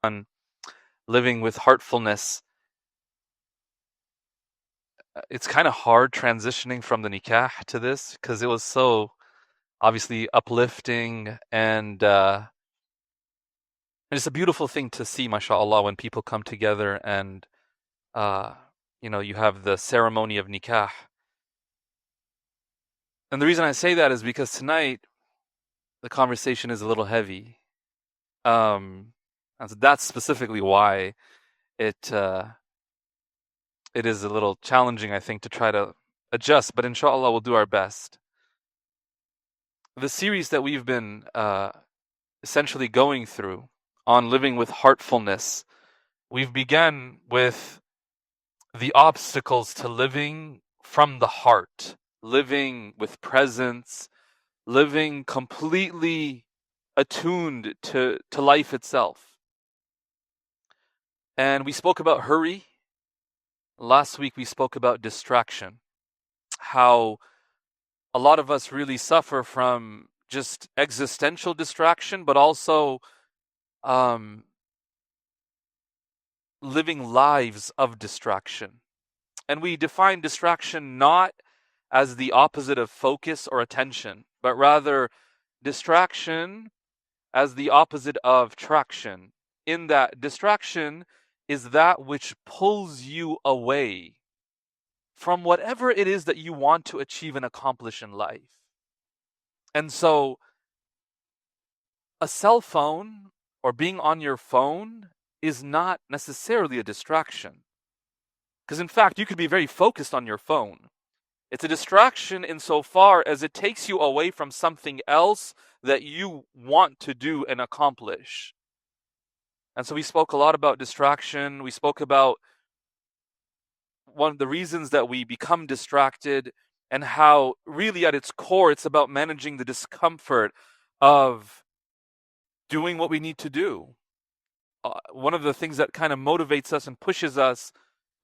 on living with heartfulness. It's kind of hard transitioning from the nikah to this because it was so obviously uplifting and it's a beautiful thing to see, mashallah, when people come together and uh, you have the ceremony of nikah. And the reason I say that is because tonight the conversation is a little heavy. And so that's specifically why it uh, it is a little challenging, I think, to try to adjust. But inshallah, we'll do our best. The series that we've been essentially going through on living with heartfulness, we've begun with the obstacles to living from the heart, living with presence, living completely attuned to life itself. And we spoke about hurry. Last week we spoke about distraction, how a lot of us really suffer from just existential distraction, but also um, living lives of distraction. And we define distraction not as the opposite of focus or attention, but rather distraction as the opposite of traction, in that distraction is that which pulls you away from whatever it is that you want to achieve and accomplish in life. And so a cell phone or being on your phone is not necessarily a distraction. Because in fact, you could be very focused on your phone. It's a distraction insofar as it takes you away from something else that you want to do and accomplish. And so we spoke a lot about distraction. We spoke about one of the reasons that we become distracted and how really at its core it's about managing the discomfort of doing what we need to do. One of the things that kind of motivates us and pushes us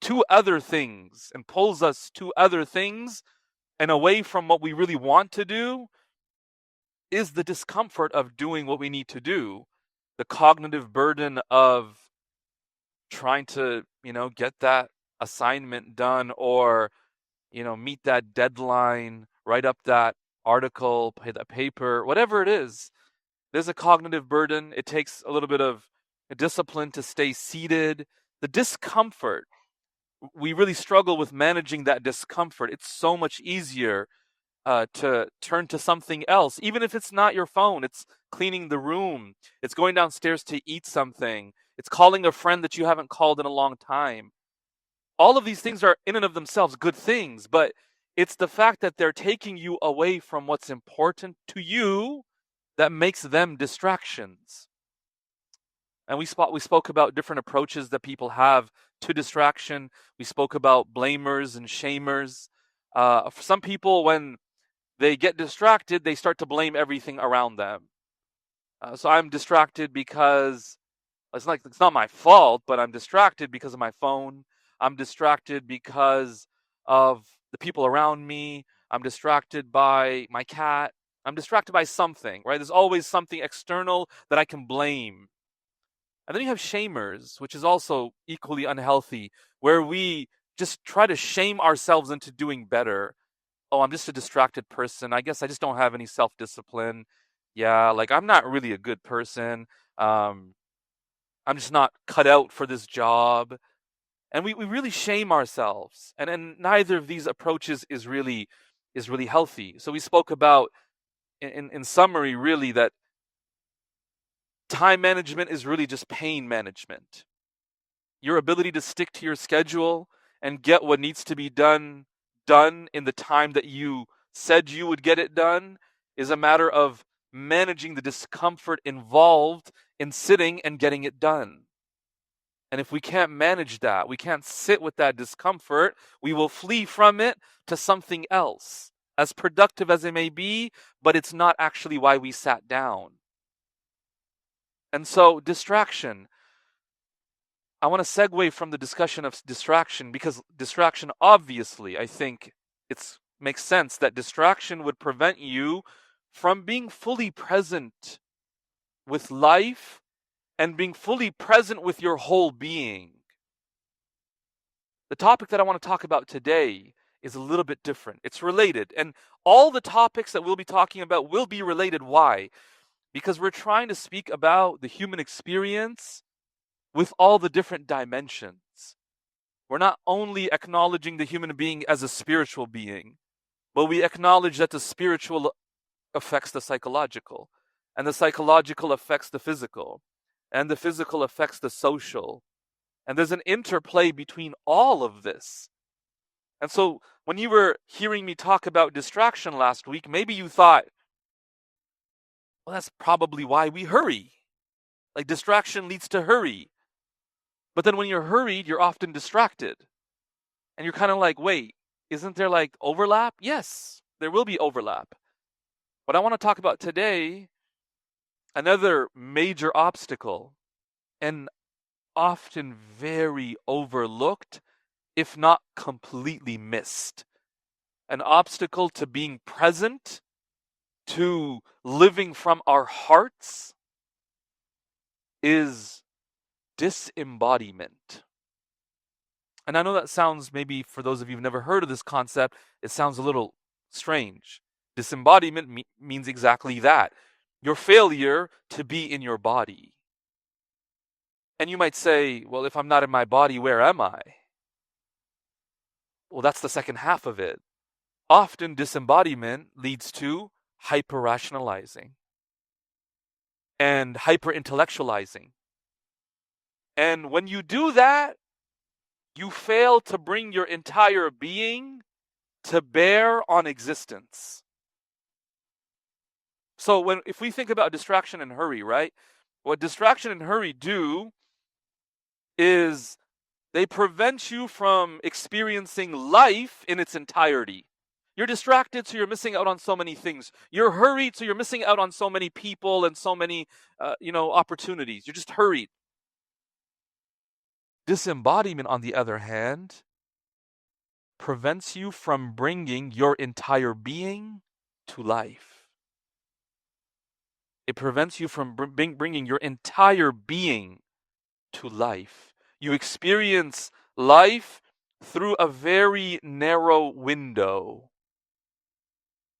to other things and pulls us to other things and away from what we really want to do is the discomfort of doing what we need to do, the cognitive burden of trying to, get that assignment done or, meet that deadline, write up that article, pay that paper, whatever it is. There's a cognitive burden. It takes a little bit of discipline to stay seated. The discomfort, we really struggle with managing that discomfort. It's so much easier to turn to something else, even if it's not your phone. It's cleaning the room. It's going downstairs to eat something. It's calling a friend that you haven't called in a long time. All of these things are in and of themselves good things, but it's the fact that they're taking you away from what's important to you that makes them distractions. And we spoke about different approaches that people have to distraction. We spoke about blamers and shamers. For some people, when they get distracted, they start to blame everything around them. So I'm distracted because it's not my fault, but I'm distracted because of my phone. I'm distracted because of the people around me. I'm distracted by my cat. I'm distracted by something, right? There's always something external that I can blame. And then you have shamers, which is also equally unhealthy, where we just try to shame ourselves into doing better. Oh, I'm just a distracted person. I guess I just don't have any self-discipline. Yeah, like I'm not really a good person. I'm just not cut out for this job. And we really shame ourselves. And neither of these approaches is really healthy. So we spoke about in summary really that time management is really just pain management. Your ability to stick to your schedule and get what needs to be done in the time that you said you would get it done is a matter of managing the discomfort involved in sitting and getting it done. And if we can't manage that, we can't sit with that discomfort, we will flee from it to something else, as productive as it may be, but it's not actually why we sat down. And so, distraction. I want to segue from the discussion of distraction because distraction, obviously, I think it makes sense that distraction would prevent you from being fully present with life and being fully present with your whole being. The topic that I want to talk about today is a little bit different. It's related, and all the topics that we'll be talking about will be related. Why? Because we're trying to speak about the human experience with all the different dimensions. We're not only acknowledging the human being as a spiritual being, but we acknowledge that the spiritual affects the psychological, and the psychological affects the physical, and the physical affects the social. And there's an interplay between all of this. And so when you were hearing me talk about distraction last week, maybe you thought, well, that's probably why we hurry. Like distraction leads to hurry. But then when you're hurried, you're often distracted. And you're kind of like, wait, isn't there like overlap? Yes, there will be overlap. But I want to talk about today another major obstacle, and often very overlooked, if not completely missed. An obstacle to being present, to living from our hearts, is disembodiment. And I know that sounds, maybe for those of you who've never heard of this concept, it sounds a little strange. Disembodiment means exactly that. Your failure to be in your body. And you might say, well, if I'm not in my body, where am I? Well, that's the second half of it. Often disembodiment leads to hyper-rationalizing and hyper-intellectualizing. And when you do that, you fail to bring your entire being to bear on existence. So if we think about distraction and hurry, right? What distraction and hurry do is they prevent you from experiencing life in its entirety. You're distracted, so you're missing out on so many things. You're hurried, so you're missing out on so many people and so many, opportunities. You're just hurried. Disembodiment, on the other hand, prevents you from bringing your entire being to life. It prevents you from bringing your entire being to life. You experience life through a very narrow window.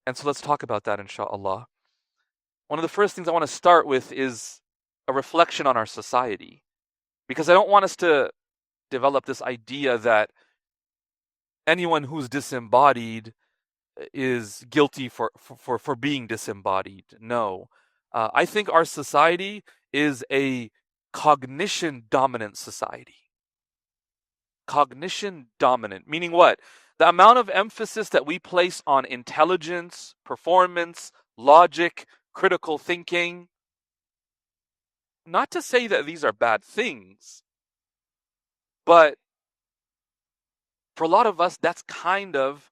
And so let's talk about that, inshallah. One of the first things I want to start with is a reflection on our society. Because I don't want us to develop this idea that anyone who's disembodied is guilty for being disembodied. No. I think our society is a cognition dominant society. Cognition dominant, meaning what? The amount of emphasis that we place on intelligence, performance, logic, critical thinking. Not to say that these are bad things, but for a lot of us, that's kind of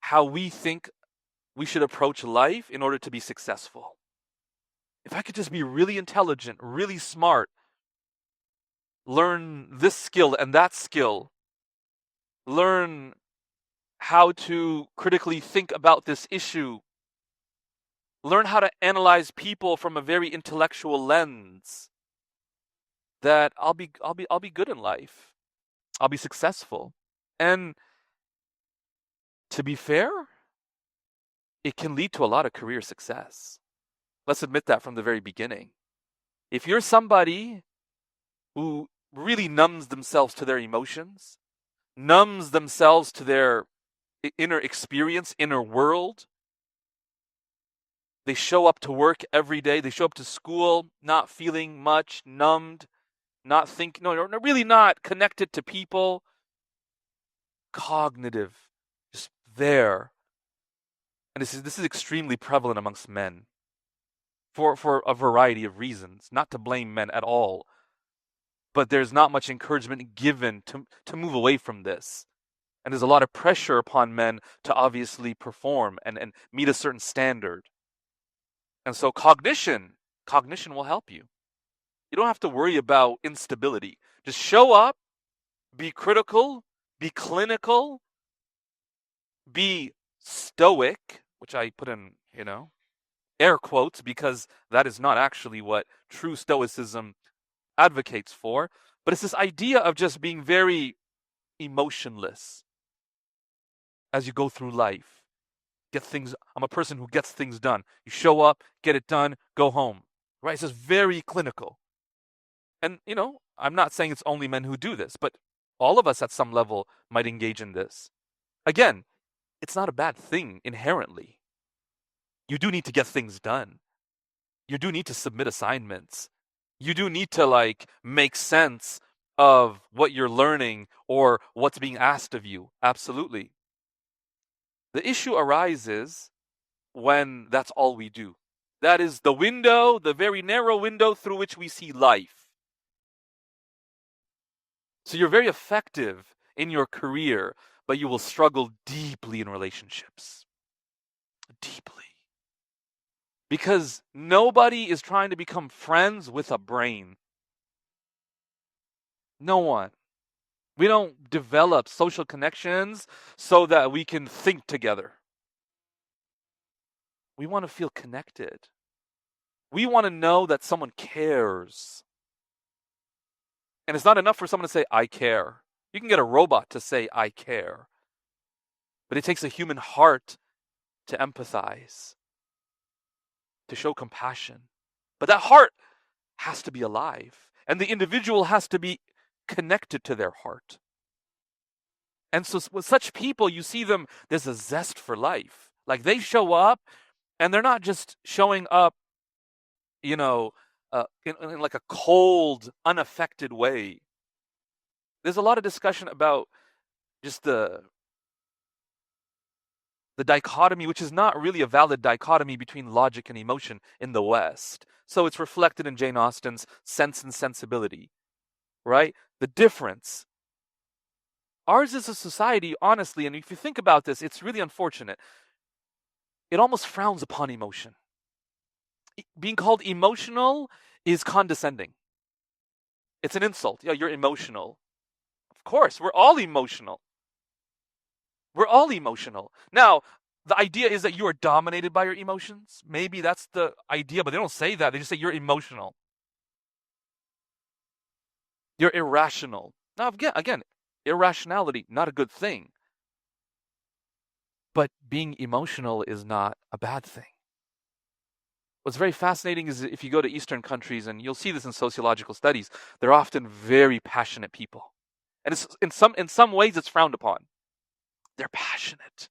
how we think we should approach life in order to be successful. If I could just be really intelligent, really smart, learn this skill and that skill, learn how to critically think about this issue, learn how to analyze people from a very intellectual lens, that I'll be good in life. I'll be successful. And to be fair, it can lead to a lot of career success. Let's admit that from the very beginning. If you're somebody who really numbs themselves to their emotions, numbs themselves to their inner experience, inner world, they show up to work every day, they show up to school not feeling much, numbed, really not connected to people, cognitive, just there. And this is extremely prevalent amongst men for a variety of reasons, not to blame men at all. But there's not much encouragement given to move away from this. And there's a lot of pressure upon men to obviously perform and meet a certain standard. And so cognition will help you. You don't have to worry about instability. Just show up, be critical, be clinical, be stoic, which I put in, air quotes, because that is not actually what true Stoicism advocates for, but it's this idea of just being very emotionless as you go through life. I'm a person who gets things done. You show up, get it done, go home. Right? It's just very clinical. And, I'm not saying it's only men who do this, but all of us at some level might engage in this. Again, it's not a bad thing inherently. You do need to get things done. You do need to submit assignments. You do need to make sense of what you're learning or what's being asked of you. Absolutely. The issue arises when that's all we do. That is the window, the very narrow window through which we see life. So you're very effective in your career, but you will struggle deeply in relationships. Deeply. Because nobody is trying to become friends with a brain. No one. We don't develop social connections so that we can think together. We want to feel connected. We want to know that someone cares. And it's not enough for someone to say, I care. You can get a robot to say, I care. But it takes a human heart to empathize, to show compassion. But that heart has to be alive. And the individual has to be connected to their heart. And so with such people, you see them, there's a zest for life. Like they show up, and they're not just showing up, in like a cold, unaffected way. There's a lot of discussion about just the dichotomy, which is not really a valid dichotomy between logic and emotion in the West. So it's reflected in Jane Austen's Sense and Sensibility, right? The difference. Ours is a society, honestly, and if you think about this, it's really unfortunate. It almost frowns upon emotion. Being called emotional is condescending. It's an insult. Yeah, you're emotional. Of course, we're all emotional. We're all emotional. Now, the idea is that you are dominated by your emotions. Maybe that's the idea, but they don't say that. They just say you're emotional. You're irrational. Now, again, irrationality, not a good thing. But being emotional is not a bad thing. What's very fascinating is if you go to Eastern countries, and you'll see this in sociological studies, they're often very passionate people. And it's, in some ways, it's frowned upon. They're passionate,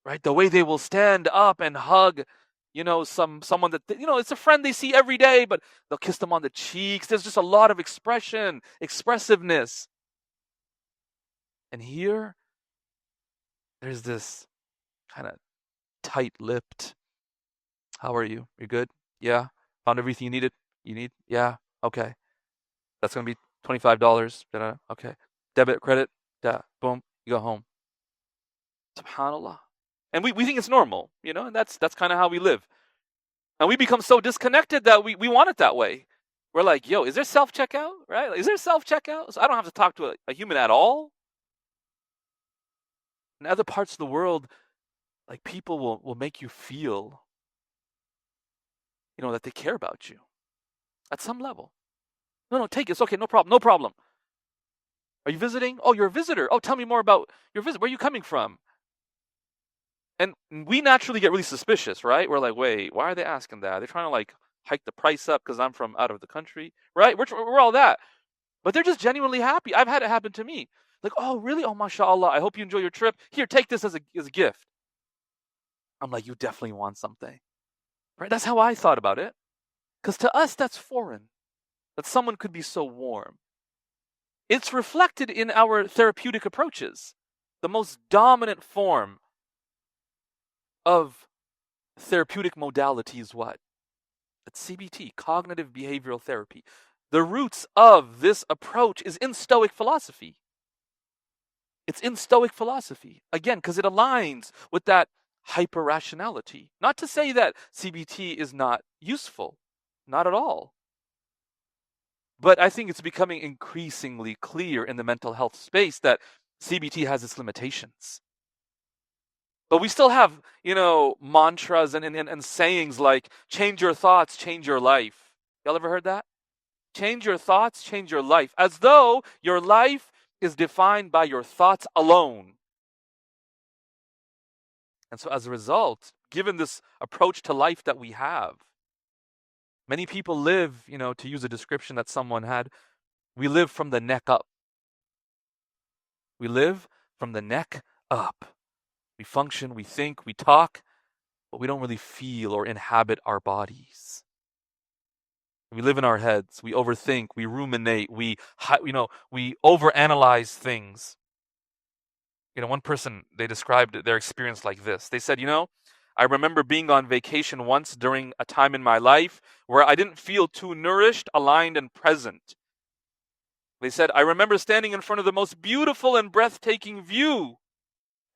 right? The way they will stand up and hug, someone that, it's a friend they see every day, but they'll kiss them on the cheeks. There's just a lot of expressiveness. And here, there's this kind of tight-lipped, how are you? You're good? Yeah? Found everything you needed? You need? Yeah? Okay. That's going to be $25. Okay. Debit, credit, boom, you go home. SubhanAllah. And we think it's normal, and that's kind of how we live. And we become so disconnected that we want it that way. We're like, yo, is there self-checkout? Right? Is there self-checkout? So I don't have to talk to a human at all. In other parts of the world, like people will make you feel, that they care about you at some level. No, take it. It's okay. No problem. No problem. Are you visiting? Oh, you're a visitor. Oh, tell me more about your visit. Where are you coming from? And we naturally get really suspicious, right? We're like, wait, why are they asking that? They're trying to hike the price up because I'm from out of the country, right? We're all that. But they're just genuinely happy. I've had it happen to me. Like, oh, really? Oh, mashallah. I hope you enjoy your trip. Here, take this as a gift. I'm like, you definitely want something. Right? That's how I thought about it. Because to us, that's foreign. That someone could be so warm. It's reflected in our therapeutic approaches. The most dominant form of therapeutic modality is what? It's CBT, cognitive behavioral therapy. The roots of this approach is in Stoic philosophy. It's in Stoic philosophy. Again, because it aligns with that hyper-rationality. Not to say that CBT is not useful. Not at all. But I think it's becoming increasingly clear in the mental health space that CBT has its limitations. But we still have, mantras and sayings like, change your thoughts, change your life. Y'all ever heard that? Change your thoughts, change your life. As though your life is defined by your thoughts alone. And so as a result, given this approach to life that we have, many people live, to use a description that someone had, we live from the neck up. We live from the neck up. We function, we think, we talk, but we don't really feel or inhabit our bodies. We live in our heads. We overthink. We ruminate. We overanalyze things. One person, they described their experience like this. They said, I remember being on vacation once during a time in my life where I didn't feel too nourished, aligned, and present. They said, I remember standing in front of the most beautiful and breathtaking view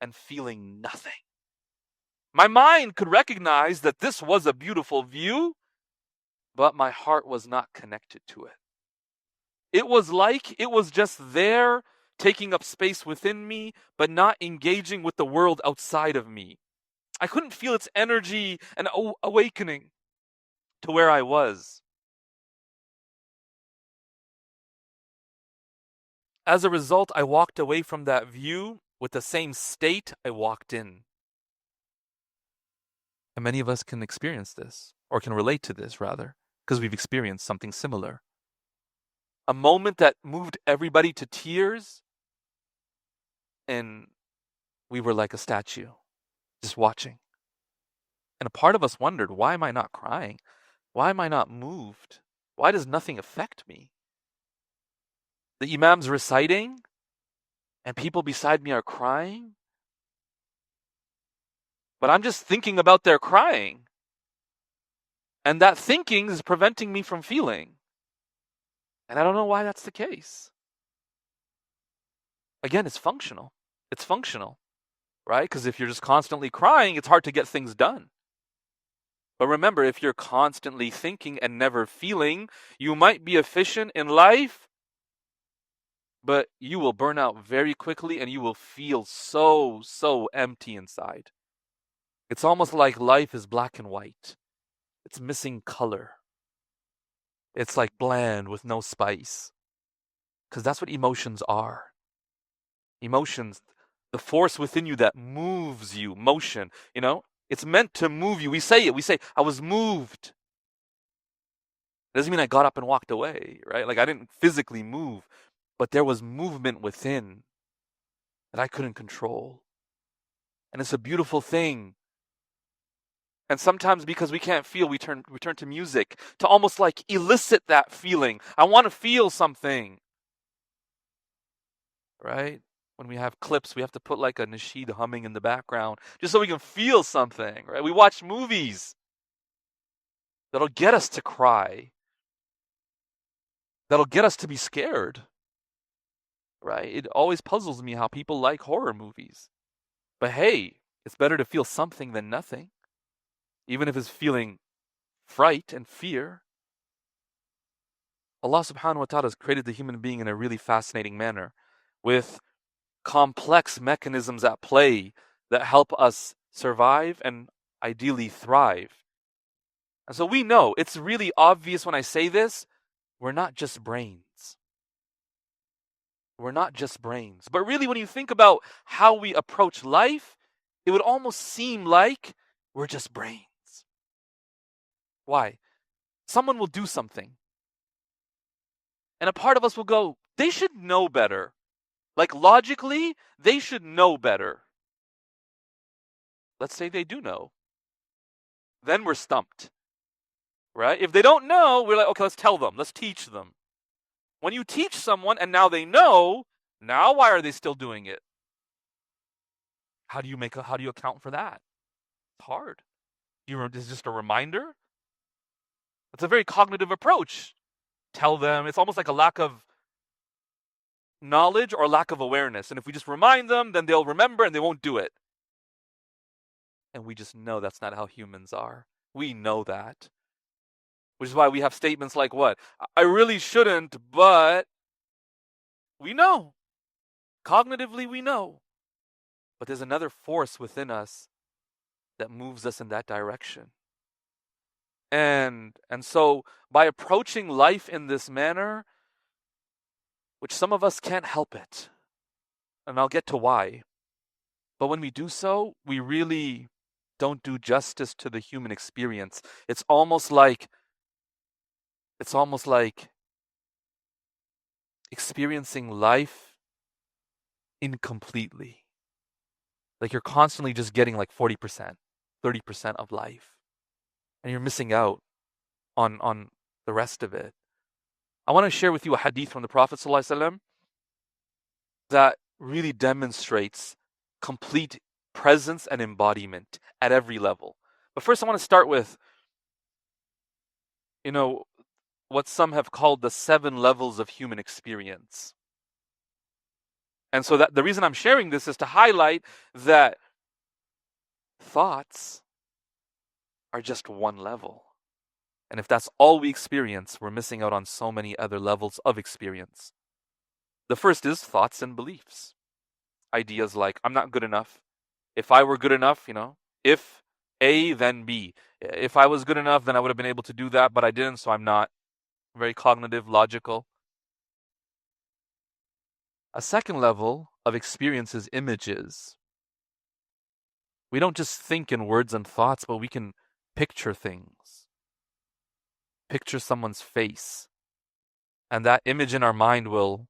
and feeling nothing. My mind could recognize that this was a beautiful view, but my heart was not connected to it. It was like it was just there, taking up space within me, but not engaging with the world outside of me. I couldn't feel its energy and awakening to where I was. As a result, I walked away from that view with the same state I walked in. And many of us can experience this, or can relate to this rather, because we've experienced something similar. A moment that moved everybody to tears, and we were like a statue, just watching. And a part of us wondered, why am I not crying? Why am I not moved? Why does nothing affect me? The imam's reciting, and people beside me are crying, but I'm just thinking about their crying. And that thinking is preventing me from feeling. And I don't know why that's the case. Again, it's functional. It's functional, right? Because if you're just constantly crying, it's hard to get things done. But remember, if you're constantly thinking and never feeling, you might be efficient in life, but you will burn out very quickly and you will feel so empty inside. It's almost like life is black and white. It's missing color. It's like bland with no spice. Because that's what emotions are. Emotions, the force within you that moves you, motion, it's meant to move you. We say, I was moved. It doesn't mean I got up and walked away, right? Like I didn't physically move, but there was movement within that I couldn't control. And it's a beautiful thing. And sometimes because we can't feel, we turn to music to almost like elicit that feeling. I want to feel something. Right? When we have clips, we have to put like a nasheed humming in the background just so we can feel something, right? We watch movies that'll get us to cry. That'll get us to be scared. Right? It always puzzles me how people like horror movies. But hey, it's better to feel something than nothing. Even if it's feeling fright and fear. Allah subhanahu wa ta'ala has created the human being in a really fascinating manner with complex mechanisms at play that help us survive and ideally thrive. And so we know, it's really obvious when I say this, we're not just brains. We're not just brains. But really when you think about how we approach life, it would almost seem like we're just brains. Why? Someone will do something. And a part of us will go, they should know better. Like logically, they should know better. Let's say they do know. Then we're stumped. Right? If they don't know, we're like, okay, let's tell them. Let's teach them. When you teach someone and now they know, now why are they still doing it? How do you account for that? It's hard. It's just a reminder. It's a very cognitive approach. Tell them. It's almost like a lack of knowledge or lack of awareness. And if we just remind them, then they'll remember and they won't do it. And we just know that's not how humans are. We know that. Which is why we have statements like what? I really shouldn't, but we know. Cognitively, we know. but there's another force within us that moves us in that direction. And so by approaching life in this manner, which some of us can't help it, and I'll get to why, but when we do so, we really don't do justice to the human experience. It's almost like experiencing life incompletely. Like you're constantly just getting like 40%, 30% of life. And you're missing out on the rest of it. I want to share with you a hadith from the Prophet ﷺ that really demonstrates complete presence and embodiment at every level. But first I want to start with, what some have called the 7 levels of human experience. And so that the reason I'm sharing this is to highlight that thoughts are just one level. And if that's all we experience, we're missing out on so many other levels of experience. The first is thoughts and beliefs. Ideas like, I'm not good enough. If I were good enough, if A, then B. If I was good enough, then I would have been able to do that, but I didn't, so I'm not. Very cognitive, logical. A second level of experience is images. We don't just think in words and thoughts, but we can picture things. Picture someone's face. And that image in our mind will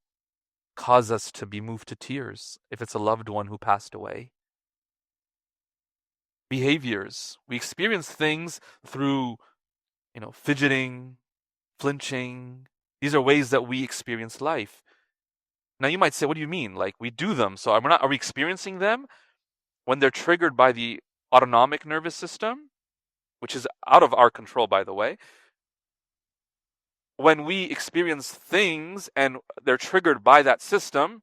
cause us to be moved to tears if it's a loved one who passed away. Behaviors. We experience things through, fidgeting, flinching. These are ways that we experience life. Now you might say, what do you mean? Like we do them. So are we experiencing them when they're triggered by the autonomic nervous system, which is out of our control, by the way? When we experience things and they're triggered by that system,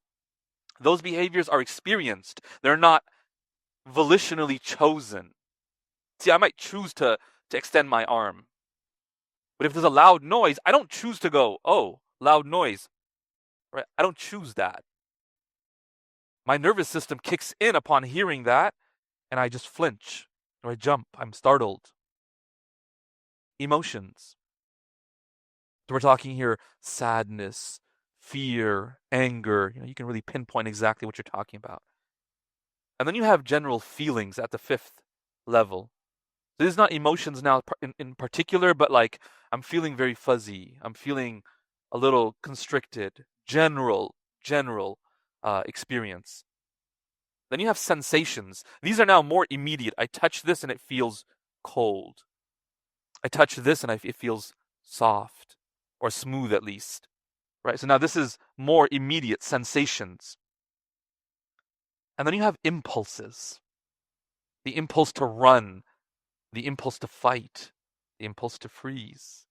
those behaviors are experienced. They're not volitionally chosen. See, I might choose to extend my arm. But if there's a loud noise, I don't choose to go, oh, loud noise. Right? I don't choose that. My nervous system kicks in upon hearing that, and I just flinch, or I jump, I'm startled. Emotions. So we're talking here sadness, fear, anger. You can really pinpoint exactly what you're talking about. And then you have general feelings at the 5th level. So this is not emotions now in particular, but like I'm feeling very fuzzy. I'm feeling a little constricted. General experience. Then you have sensations. These are now more immediate. I touch this and it feels cold. I touch this and it feels soft or smooth at least. Right? So now this is more immediate sensations. And then you have impulses. The impulse to run, the impulse to fight, the impulse to freeze.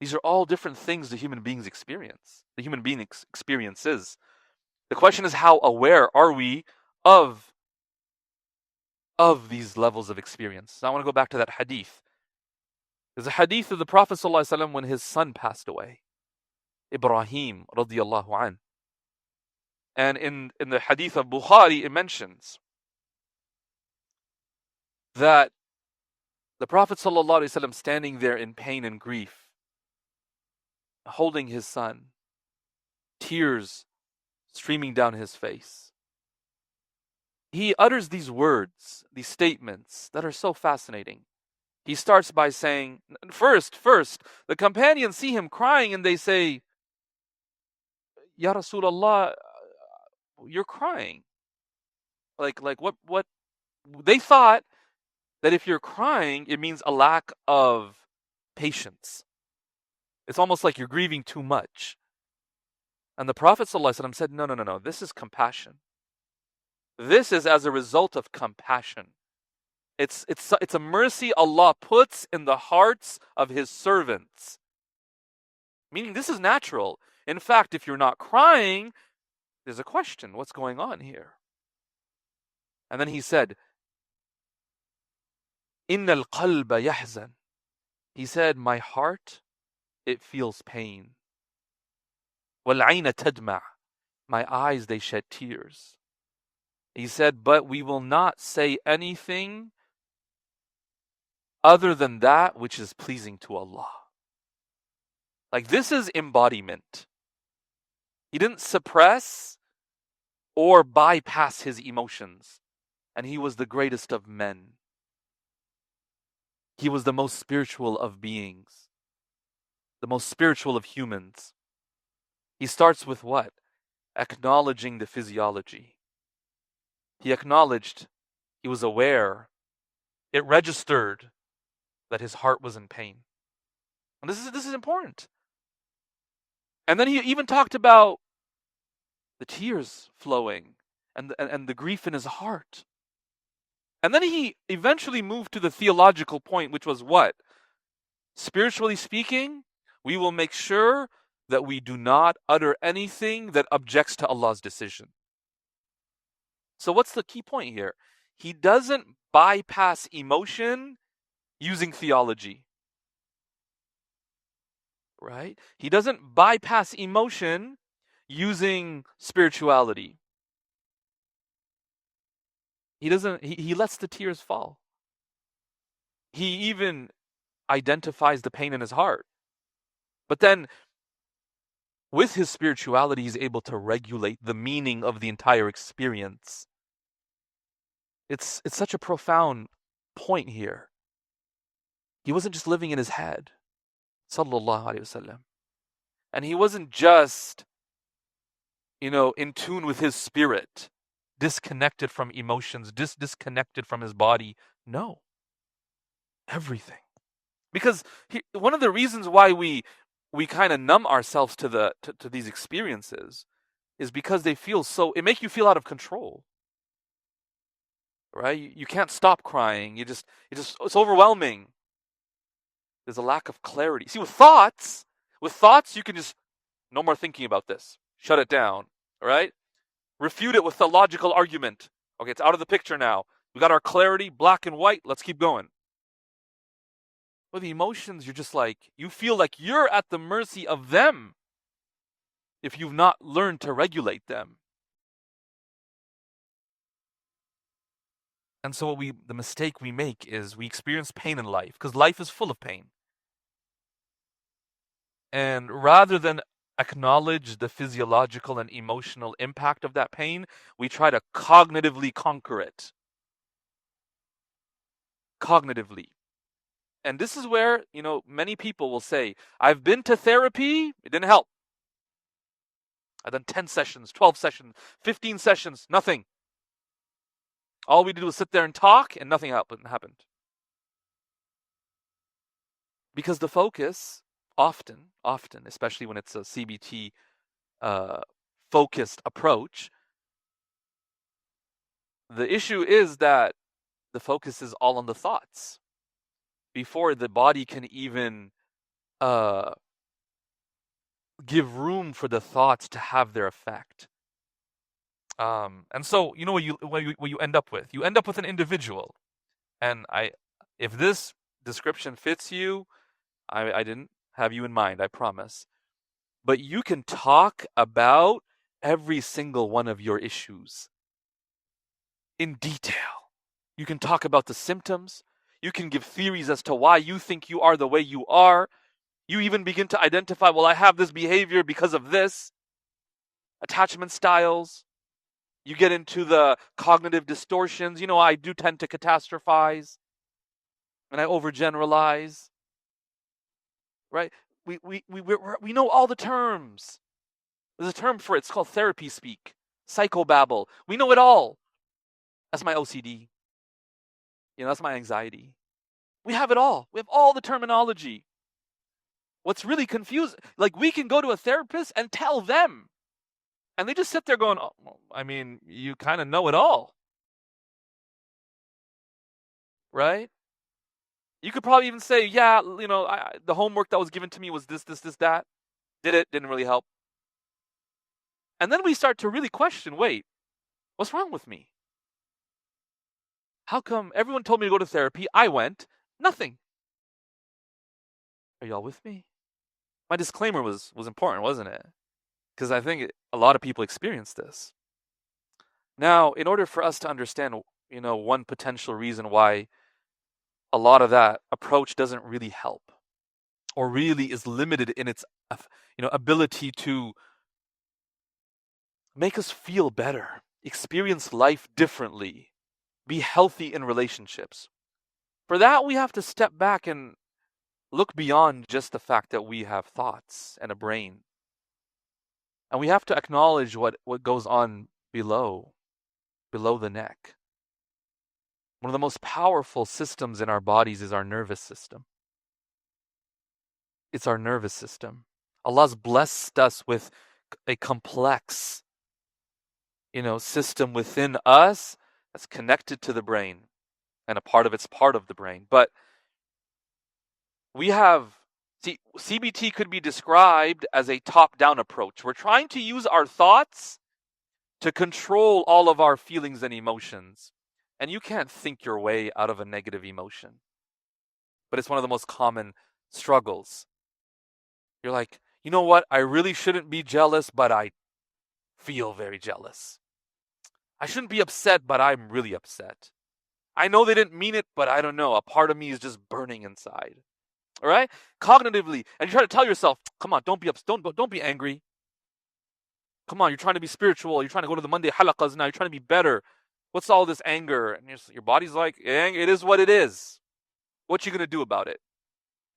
These are all different things the human beings experience. The human being experiences. The question is, how aware are we of these levels of experience? Now I want to go back to that hadith. There's a hadith of the Prophet ﷺ when his son passed away, Ibrahim radiyallahu an. And in the hadith of Bukhari, it mentions that the Prophet ﷺ standing there in pain and grief, holding his son, tears streaming down his face. He utters these words, these statements that are so fascinating. He starts by saying, first, the companions see him crying and they say, Ya Rasulullah, you're crying. Like what? They thought that if you're crying, it means a lack of patience. It's almost like you're grieving too much. And the Prophet ﷺ said, no, this is compassion. This is as a result of compassion. It's a mercy Allah puts in the hearts of His servants. Meaning this is natural. In fact, if you're not crying, there's a question. What's going on here? And then he said, Inna al-qalba yahzan. He said, my heart, it feels pain. Wal-ayna tadma'. My eyes, they shed tears. He said, but we will not say anything other than that which is pleasing to Allah. Like, this is embodiment. He didn't suppress or bypass his emotions. And he was the greatest of men. He was the most spiritual of beings, the most spiritual of humans. He starts with what? Acknowledging the physiology. He acknowledged, he was aware, it registered that his heart was in pain. And this is important. And then he even talked about the tears flowing and the grief in his heart. And then he eventually moved to the theological point, which was what? Spiritually speaking, we will make sure that we do not utter anything that objects to Allah's decision. So what's the key point here? He doesn't bypass emotion using theology. Right? He doesn't bypass emotion using spirituality. He lets the tears fall. He even identifies the pain in his heart. But then with his spirituality, he's able to regulate the meaning of the entire experience. It's such a profound point here. He wasn't just living in his head. Sallallahu Alaihi Wasallam. And he wasn't just, in tune with his spirit, disconnected from emotions, disconnected from his body. No. Everything. Because one of the reasons why we kind of numb ourselves to these experiences is because it makes you feel out of control. Right? You can't stop crying. It's overwhelming. There's a lack of clarity. See, with thoughts, you can just, no more thinking about this. Shut it down. All right? Refute it with a logical argument. Okay, it's out of the picture now. We got our clarity, black and white. Let's keep going. With the emotions, you're just like, you feel like you're at the mercy of them if you've not learned to regulate them. And so the mistake we make is we experience pain in life, because life is full of pain. And rather than acknowledge the physiological and emotional impact of that pain, we try to cognitively conquer it. Cognitively. And this is where, many people will say, I've been to therapy, it didn't help. I've done 10 sessions, 12 sessions, 15 sessions, nothing. All we did was sit there and talk, and nothing happened. Because the focus, often, especially when it's a CBT focused approach, the issue is that the focus is all on the thoughts before the body can even give room for the thoughts to have their effect. And so, what you end up with? You end up with an individual. And if this description fits you, I didn't have you in mind, I promise. But you can talk about every single one of your issues in detail. You can talk about the symptoms. You can give theories as to why you think you are the way you are. You even begin to identify, well, I have this behavior because of this. Attachment styles. You get into the cognitive distortions. I do tend to catastrophize. And I overgeneralize. Right? We know all the terms. There's a term for it. It's called therapy speak. Psychobabble. We know it all. That's my OCD. That's my anxiety. We have it all. We have all the terminology. What's really confusing, like, we can go to a therapist and tell them. And they just sit there going, oh, well, you kind of know it all. Right? You could probably even say, yeah, the homework that was given to me was this, that. Didn't really help. And then we start to really question, wait, what's wrong with me? How come everyone told me to go to therapy? I went, nothing. Are y'all with me? My disclaimer was important, wasn't it? Because I think a lot of people experience this. Now, in order for us to understand, one potential reason why a lot of that approach doesn't really help, or really is limited in its ability to make us feel better, experience life differently, be healthy in relationships. For that, we have to step back and look beyond just the fact that we have thoughts and a brain. And we have to acknowledge what goes on below the neck. One of the most powerful systems in our bodies is our nervous system. It's our nervous system. Allah's blessed us with a complex, system within us that's connected to the brain, and a part of it's part of the brain. But CBT could be described as a top-down approach. We're trying to use our thoughts to control all of our feelings and emotions. And you can't think your way out of a negative emotion. But it's one of the most common struggles. You're like, you know what? I really shouldn't be jealous, but I feel very jealous. I shouldn't be upset, but I'm really upset. I know they didn't mean it, but I don't know. A part of me is just burning inside. All right? Cognitively, and you try to tell yourself, come on, don't be angry. Come on, you're trying to be spiritual. You're trying to go to the Monday halaqas now. You're trying to be better. What's all this anger? And your body's like, it is what it is. What you going to do about it?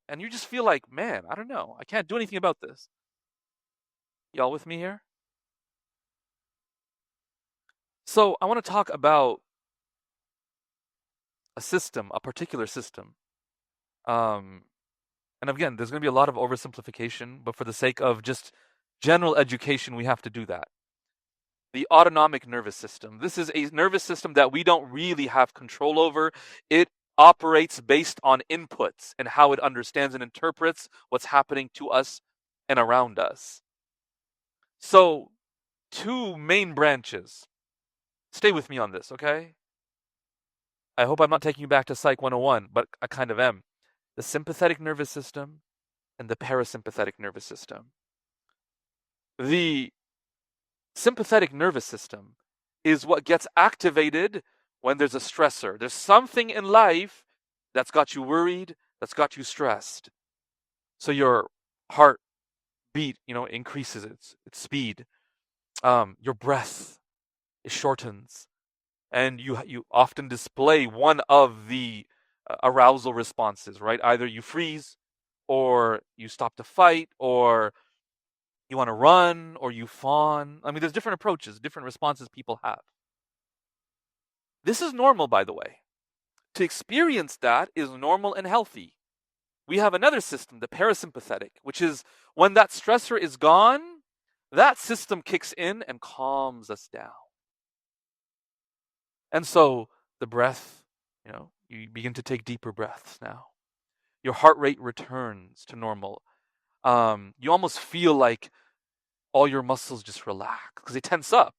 And you just feel like, man, I don't know. I can't do anything about this. Y'all with me here? So I want to talk about a particular system. And again, there's going to be a lot of oversimplification, but for the sake of just general education, we have to do that. The autonomic nervous system. This is a nervous system that we don't really have control over. It operates based on inputs and how it understands and interprets what's happening to us and around us. So, two main branches. Stay with me on this, okay? I hope I'm not taking you back to Psych 101, but I kind of am. The sympathetic nervous system and the parasympathetic nervous system. The sympathetic nervous system is what gets activated when there's a stressor. There's something in life that's got you worried, that's got you stressed. So your heart beat, increases its speed. Your breath, it shortens. And you often display one of the arousal responses, right? Either you freeze, or you stop to fight, or you want to run, or you fawn. I mean, there's different approaches, different responses people have. This is normal, by the way. To experience that is normal and healthy. We have another system, the parasympathetic, which is when that stressor is gone, that system kicks in and calms us down. And so the breath, you begin to take deeper breaths now. Your heart rate returns to normal. You almost feel like all your muscles just relax because they tense up.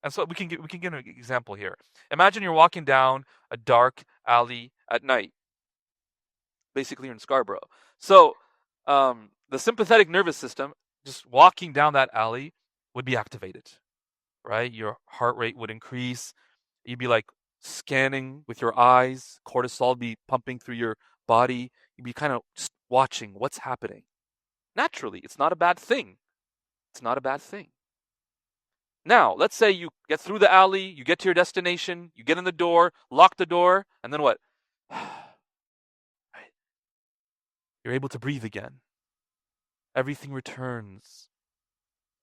And so we can get an example here. Imagine you're walking down a dark alley at night. Basically, you're in Scarborough. So the sympathetic nervous system, just walking down that alley, would be activated, right? Your heart rate would increase. You'd be like scanning with your eyes. Cortisol would be pumping through your body. You'd be kind of just watching what's happening. Naturally, it's not a bad thing. It's not a bad thing. Now, let's say you get through the alley, you get to your destination, you get in the door, lock the door, and then what? You're able to breathe again. Everything returns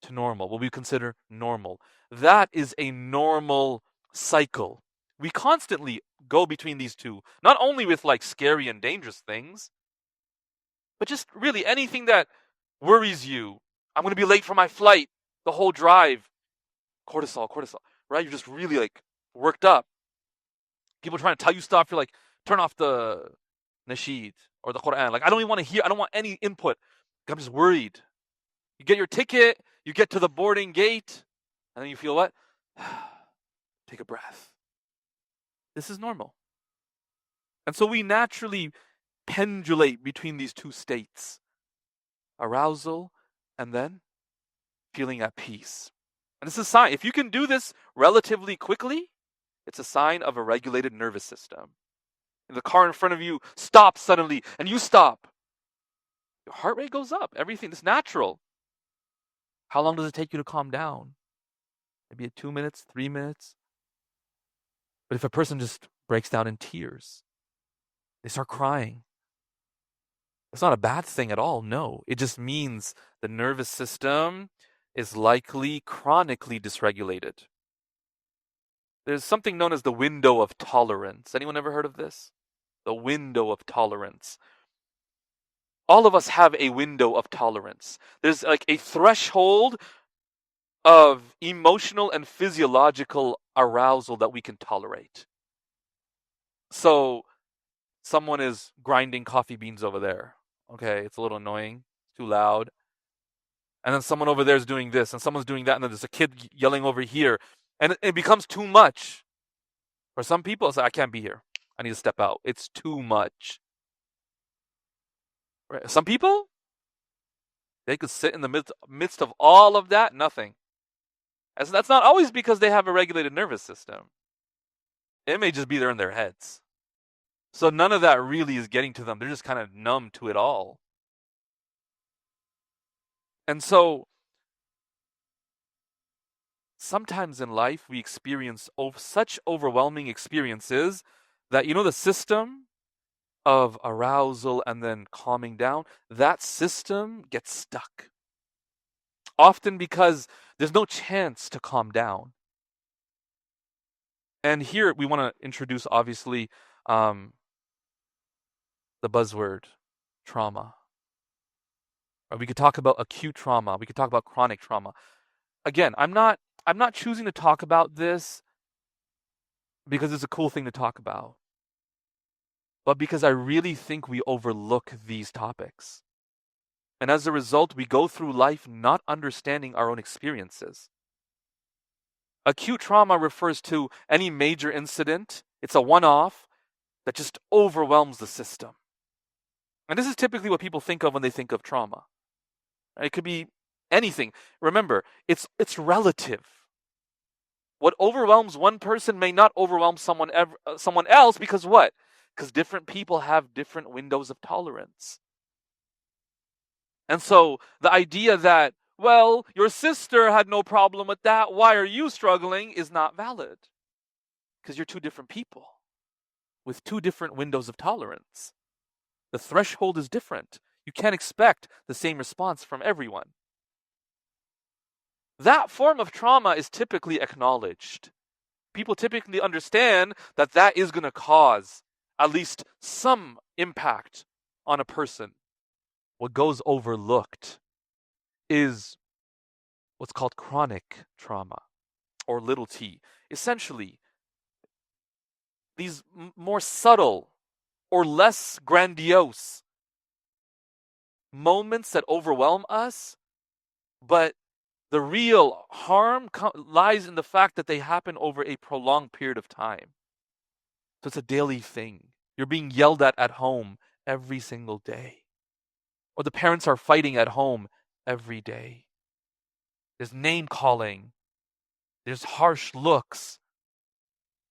to normal, what we consider normal. That is a normal cycle. We constantly go between these two, not only with like scary and dangerous things, but just really anything that worries you. I'm going to be late for my flight, the whole drive. Cortisol, right? You're just really like worked up. People trying to tell you stuff. You're like, turn off the nasheed or the Quran. Like, I don't even want to hear. I don't want any input. I'm just worried. You get your ticket. You get to the boarding gate. And then you feel what? Take a breath. This is normal. And so we naturally pendulate between these two states. Arousal and then feeling at peace. And this is a sign. If you can do this relatively quickly, it's a sign of a regulated nervous system. The car in front of you stops suddenly, and you stop. Your heart rate goes up. Everything is natural. How long does it take you to calm down? Maybe 2 minutes, 3 minutes. But if a person just breaks down in tears, they start crying, it's not a bad thing at all. No, it just means the nervous system is likely chronically dysregulated. There's something known as the window of tolerance. Anyone ever heard of this? The window of tolerance. All of us have a window of tolerance. There's like a threshold of emotional and physiological arousal that we can tolerate. So someone is grinding coffee beans over there. Okay, it's a little annoying, it's too loud. And then someone over there is doing this, and someone's doing that, and then there's a kid yelling over here, and it becomes too much. For some people, it's like, I can't be here. I need to step out. It's too much. Right? Some people, they could sit in the midst of all of that, nothing. That's not always because they have a regulated nervous system. It may just be there in their heads. So none of that really is getting to them. They're just kind of numb to it all. And so sometimes in life we experience such overwhelming experiences that, the system of arousal and then calming down, that system gets stuck. Often because there's no chance to calm down. And here we want to introduce, obviously, the buzzword trauma. Or we could talk about acute trauma. We could talk about chronic trauma. Again, I'm not choosing to talk about this because it's a cool thing to talk about, but because I really think we overlook these topics. And as a result, we go through life not understanding our own experiences. Acute trauma refers to any major incident. It's a one-off that just overwhelms the system. And this is typically what people think of when they think of trauma. It could be anything. Remember, it's relative. What overwhelms one person may not overwhelm someone else, because what? Because different people have different windows of tolerance. And so the idea that, well, your sister had no problem with that, why are you struggling, is not valid. Because you're two different people with two different windows of tolerance. The threshold is different. You can't expect the same response from everyone. That form of trauma is typically acknowledged. People typically understand that that is going to cause at least some impact on a person. What goes overlooked is what's called chronic trauma, or little t. Essentially, these more subtle or less grandiose moments that overwhelm us, but the real harm lies in the fact that they happen over a prolonged period of time. So it's a daily thing. You're being yelled at home every single day. Or the parents are fighting at home every day. There's name calling. There's harsh looks.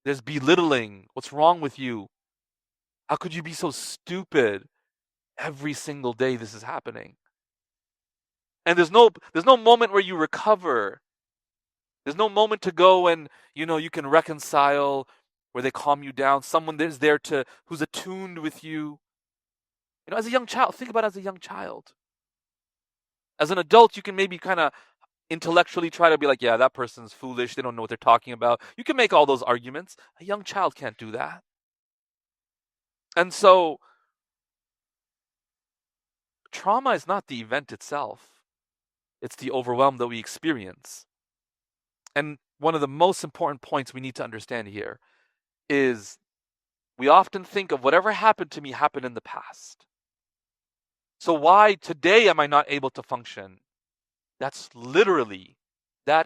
There's belittling. What's wrong with you? How could you be so stupid? Every single day this is happening. And there's no moment where you recover. There's no moment to go and, you can reconcile, where they calm you down. Someone is there who's attuned with you. As a young child, think about it as a young child. As an adult, you can maybe kind of intellectually try to be like, yeah, that person's foolish. They don't know what they're talking about. You can make all those arguments. A young child can't do that. And so, trauma is not the event itself. It's the overwhelm that we experience. And one of the most important points we need to understand here is we often think of whatever happened to me happened in the past. So why today am I not able to function? That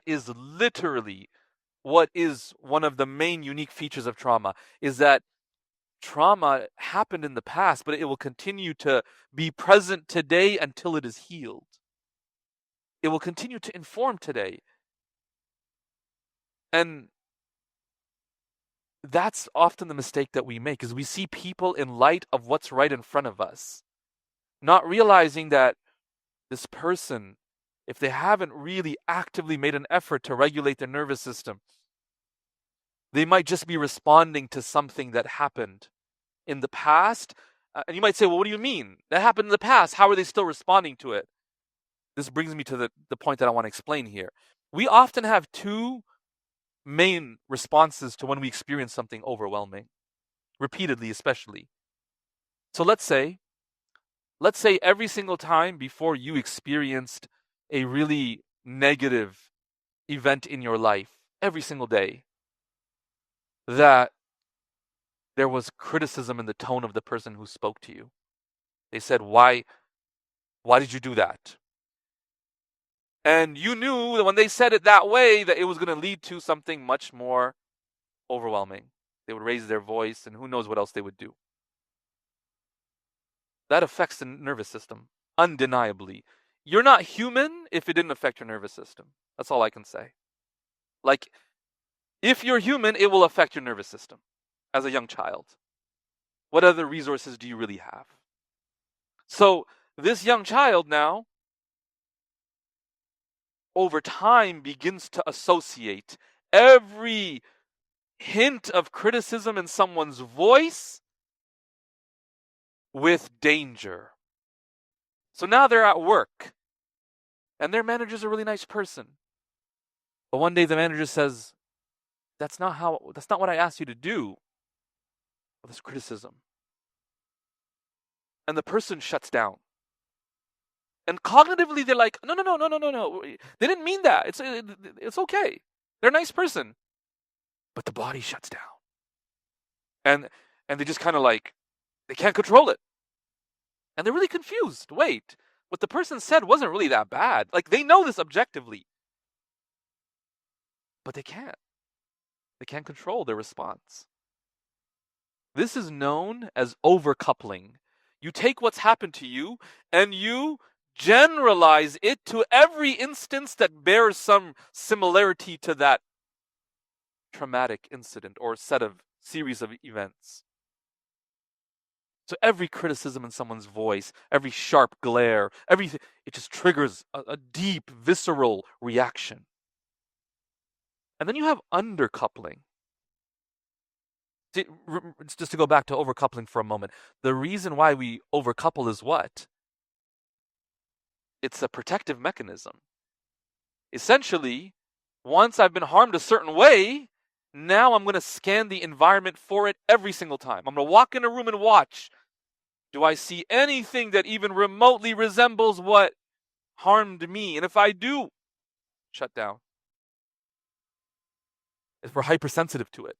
is literally what is one of the main unique features of trauma, is that trauma happened in the past, but it will continue to be present today until it is healed. It will continue to inform today. And that's often the mistake that we make, is we see people in light of what's right in front of us, not realizing that this person, if they haven't really actively made an effort to regulate their nervous system, they might just be responding to something that happened in the past. And you might say, well, what do you mean? That happened in the past. How are they still responding to it? This brings me to the point that I want to explain here. We often have two main responses to when we experience something overwhelming, repeatedly especially. So let's say every single time before you experienced a really negative event in your life, every single day, that there was criticism in the tone of the person who spoke to you. They said, why did you do that? And you knew that when they said it that way, that it was going to lead to something much more overwhelming. They would raise their voice, and who knows what else they would do. That affects the nervous system, undeniably. You're not human if it didn't affect your nervous system. That's all I can say. Like, if you're human, it will affect your nervous system as a young child. What other resources do you really have? So, this young child now, over time, begins to associate every hint of criticism in someone's voice with danger. So now they're at work, and their manager's a really nice person. But one day the manager says, that's not what I asked you to do. Well, this criticism. And the person shuts down. And cognitively they're like, no. They didn't mean that. It's okay. They're a nice person. But the body shuts down. And they just kind of like, they can't control it. And they're really confused. Wait, what the person said wasn't really that bad. Like, they know this objectively. But they can't. They can't control their response. This is known as overcoupling. You take what's happened to you and you generalize it to every instance that bears some similarity to that traumatic incident or series of events. So every criticism in someone's voice, every sharp glare, everything, it just triggers a deep, visceral reaction. And then you have undercoupling. Just to go back to overcoupling for a moment, the reason why we overcouple is what? It's a protective mechanism. Essentially, once I've been harmed a certain way, now I'm going to scan the environment for it every single time. I'm going to walk in a room and watch. Do I see anything that even remotely resembles what harmed me? And if I do, shut down. If we're hypersensitive to it.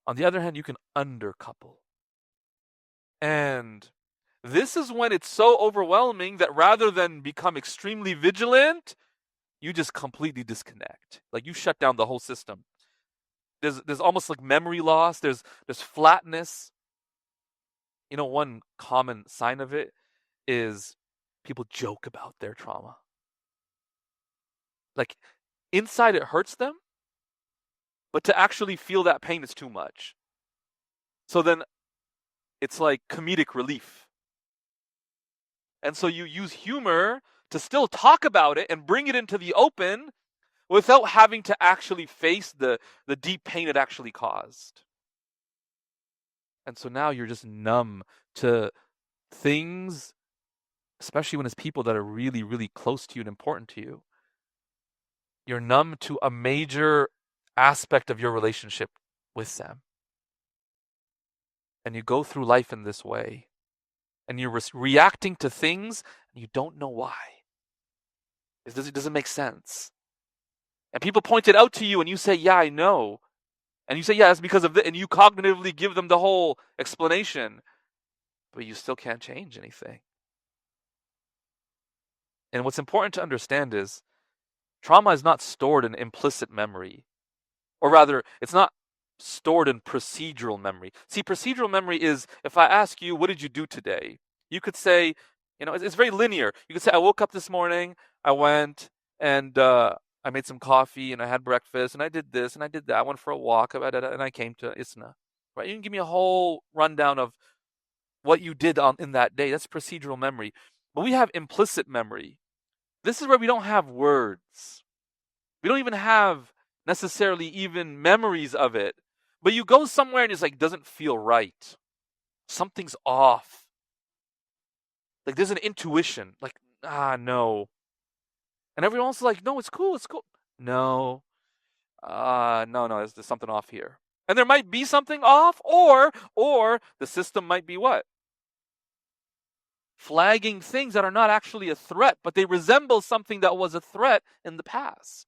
On the other hand, you can undercouple. And this is when it's so overwhelming that rather than become extremely vigilant, you just completely disconnect. Like, you shut down the whole system. There's almost like memory loss. There's flatness. You know, one common sign of it is people joke about their trauma. Like, inside it hurts them, but to actually feel that pain is too much. So then it's like comedic relief. And so you use humor to still talk about it and bring it into the open without having to actually face the deep pain it actually caused. And so now you're just numb to things, especially when it's people that are really, really close to you and important to you. You're numb to a major aspect of your relationship with them. And you go through life in this way. And you're reacting to things and you don't know why. It doesn't make sense. And people point it out to you and you say, yeah, I know. And you say, yeah, it's because of this. And you cognitively give them the whole explanation. But you still can't change anything. And what's important to understand is trauma is not stored in implicit memory. Or rather, it's not stored in procedural memory. See, procedural memory is, if I ask you, what did you do today? You could say, it's very linear. You could say, I woke up this morning, I went and I I made some coffee and I had breakfast and I did this and I did that. I went for a walk and I came to Isna. Right? You can give me a whole rundown of what you did in that day. That's procedural memory. But we have implicit memory. This is where we don't have words. We don't even have necessarily even memories of it. But you go somewhere and it's like, doesn't feel right. Something's off. Like there's an intuition. Like, no. And everyone's like, no, it's cool, it's cool. No. No, there's something off here. And there might be something off, or the system might be what? Flagging things that are not actually a threat, but they resemble something that was a threat in the past.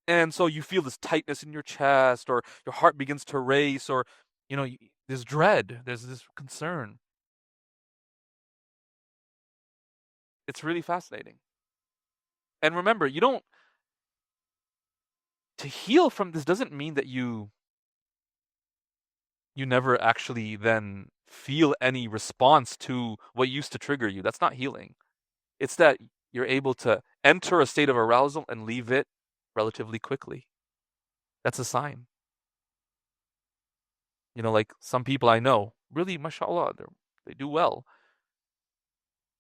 And so you feel this tightness in your chest, or your heart begins to race, or, there's dread, there's this concern. It's really fascinating. And remember, to heal from this doesn't mean that you never actually then feel any response to what used to trigger you. That's not healing. It's that you're able to enter a state of arousal and leave it relatively quickly. That's a sign. Like some people I know, really, mashallah, they do well.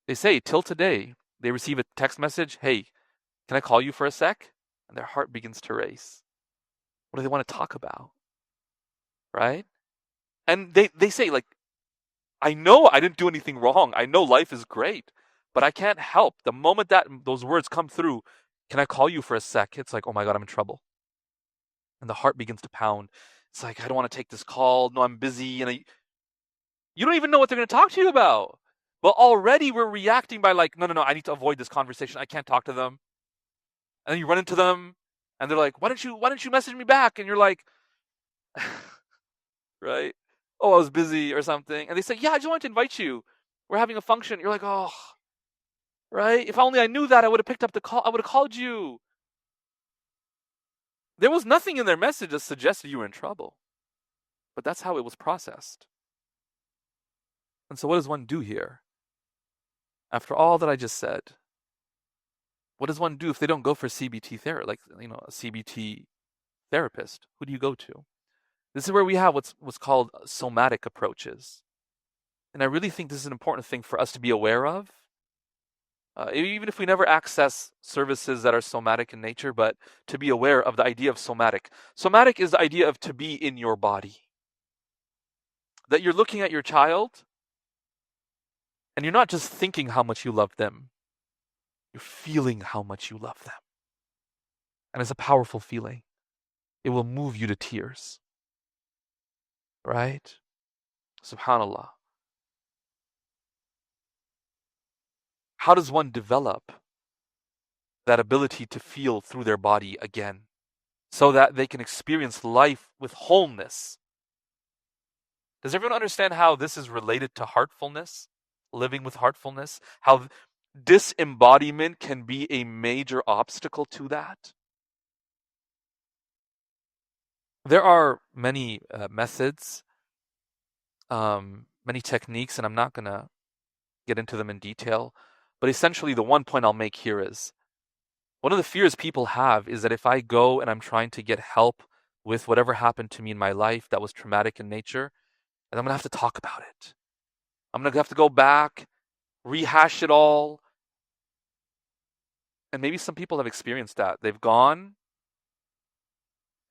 They say, till today, they receive a text message, hey, can I call you for a sec? And their heart begins to race. What do they want to talk about? Right? And they say, like, I know I didn't do anything wrong. I know life is great, but I can't help. The moment that those words come through, can I call you for a sec? It's like, oh my God, I'm in trouble. And the heart begins to pound. It's like, I don't want to take this call. No, I'm busy. And you don't even know what they're going to talk to you about. But already we're reacting by like, no, I need to avoid this conversation. I can't talk to them. And then you run into them and they're like, why don't you message me back? And you're like, right? Oh, I was busy or something. And they say, yeah, I just wanted to invite you. We're having a function. You're like, oh, right? If only I knew that, I would have picked up the call. I would have called you. There was nothing in their message that suggested you were in trouble. But that's how it was processed. And so what does one do here? After all that I just said, what does one do if they don't go for CBT therapy, like, a CBT therapist? Who do you go to? This is where we have what's called somatic approaches. And I really think this is an important thing for us to be aware of. Even if we never access services that are somatic in nature, but to be aware of the idea of somatic. Somatic is the idea of to be in your body. That you're looking at your child, and you're not just thinking how much you love them. You're feeling how much you love them. And it's a powerful feeling. It will move you to tears. Right? SubhanAllah. How does one develop that ability to feel through their body again so that they can experience life with wholeness? Does everyone understand how this is related to heartfulness? Living with heartfulness? How disembodiment can be a major obstacle to that? There are many methods, many techniques, and I'm not going to get into them in detail. But essentially, the one point I'll make here is, one of the fears people have is that if I go and I'm trying to get help with whatever happened to me in my life that was traumatic in nature, and I'm going to have to talk about it. I'm going to have to go back, rehash it all. And maybe some people have experienced that. They've gone,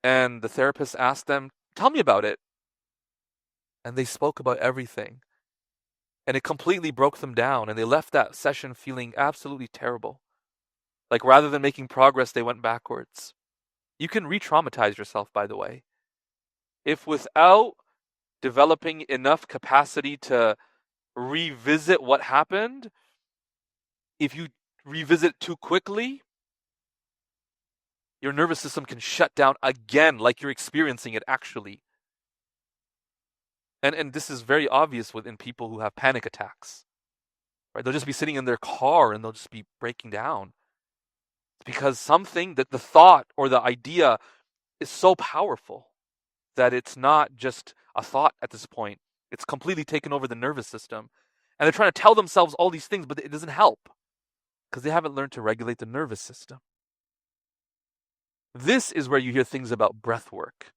and the therapist asked them, tell me about it. And they spoke about everything. And it completely broke them down, and they left that session feeling absolutely terrible. Like rather than making progress, they went backwards. You can re-traumatize yourself, by the way. If without developing enough capacity to revisit what happened, if you revisit too quickly, your nervous system can shut down again like you're experiencing it actually. And this is very obvious within people who have panic attacks. Right? They'll just be sitting in their car and they'll just be breaking down. It's because something that the thought or the idea is so powerful that it's not just a thought at this point. It's completely taken over the nervous system. And they're trying to tell themselves all these things, but it doesn't help because they haven't learned to regulate the nervous system. This is where you hear things about breath work,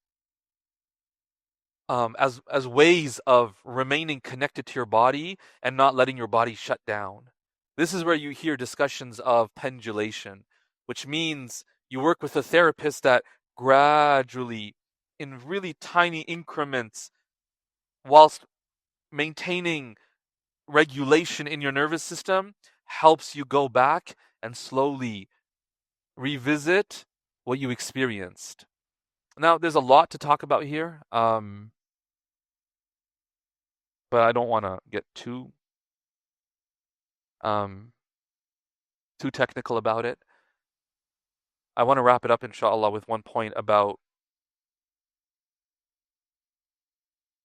as ways of remaining connected to your body and not letting your body shut down. This is where you hear discussions of pendulation, which means you work with a therapist that gradually, in really tiny increments, whilst maintaining regulation in your nervous system, helps you go back and slowly revisit what you experienced. Now, there's a lot to talk about here, but I don't want to get um, too technical about it. I want to wrap it up, inshallah, with one point about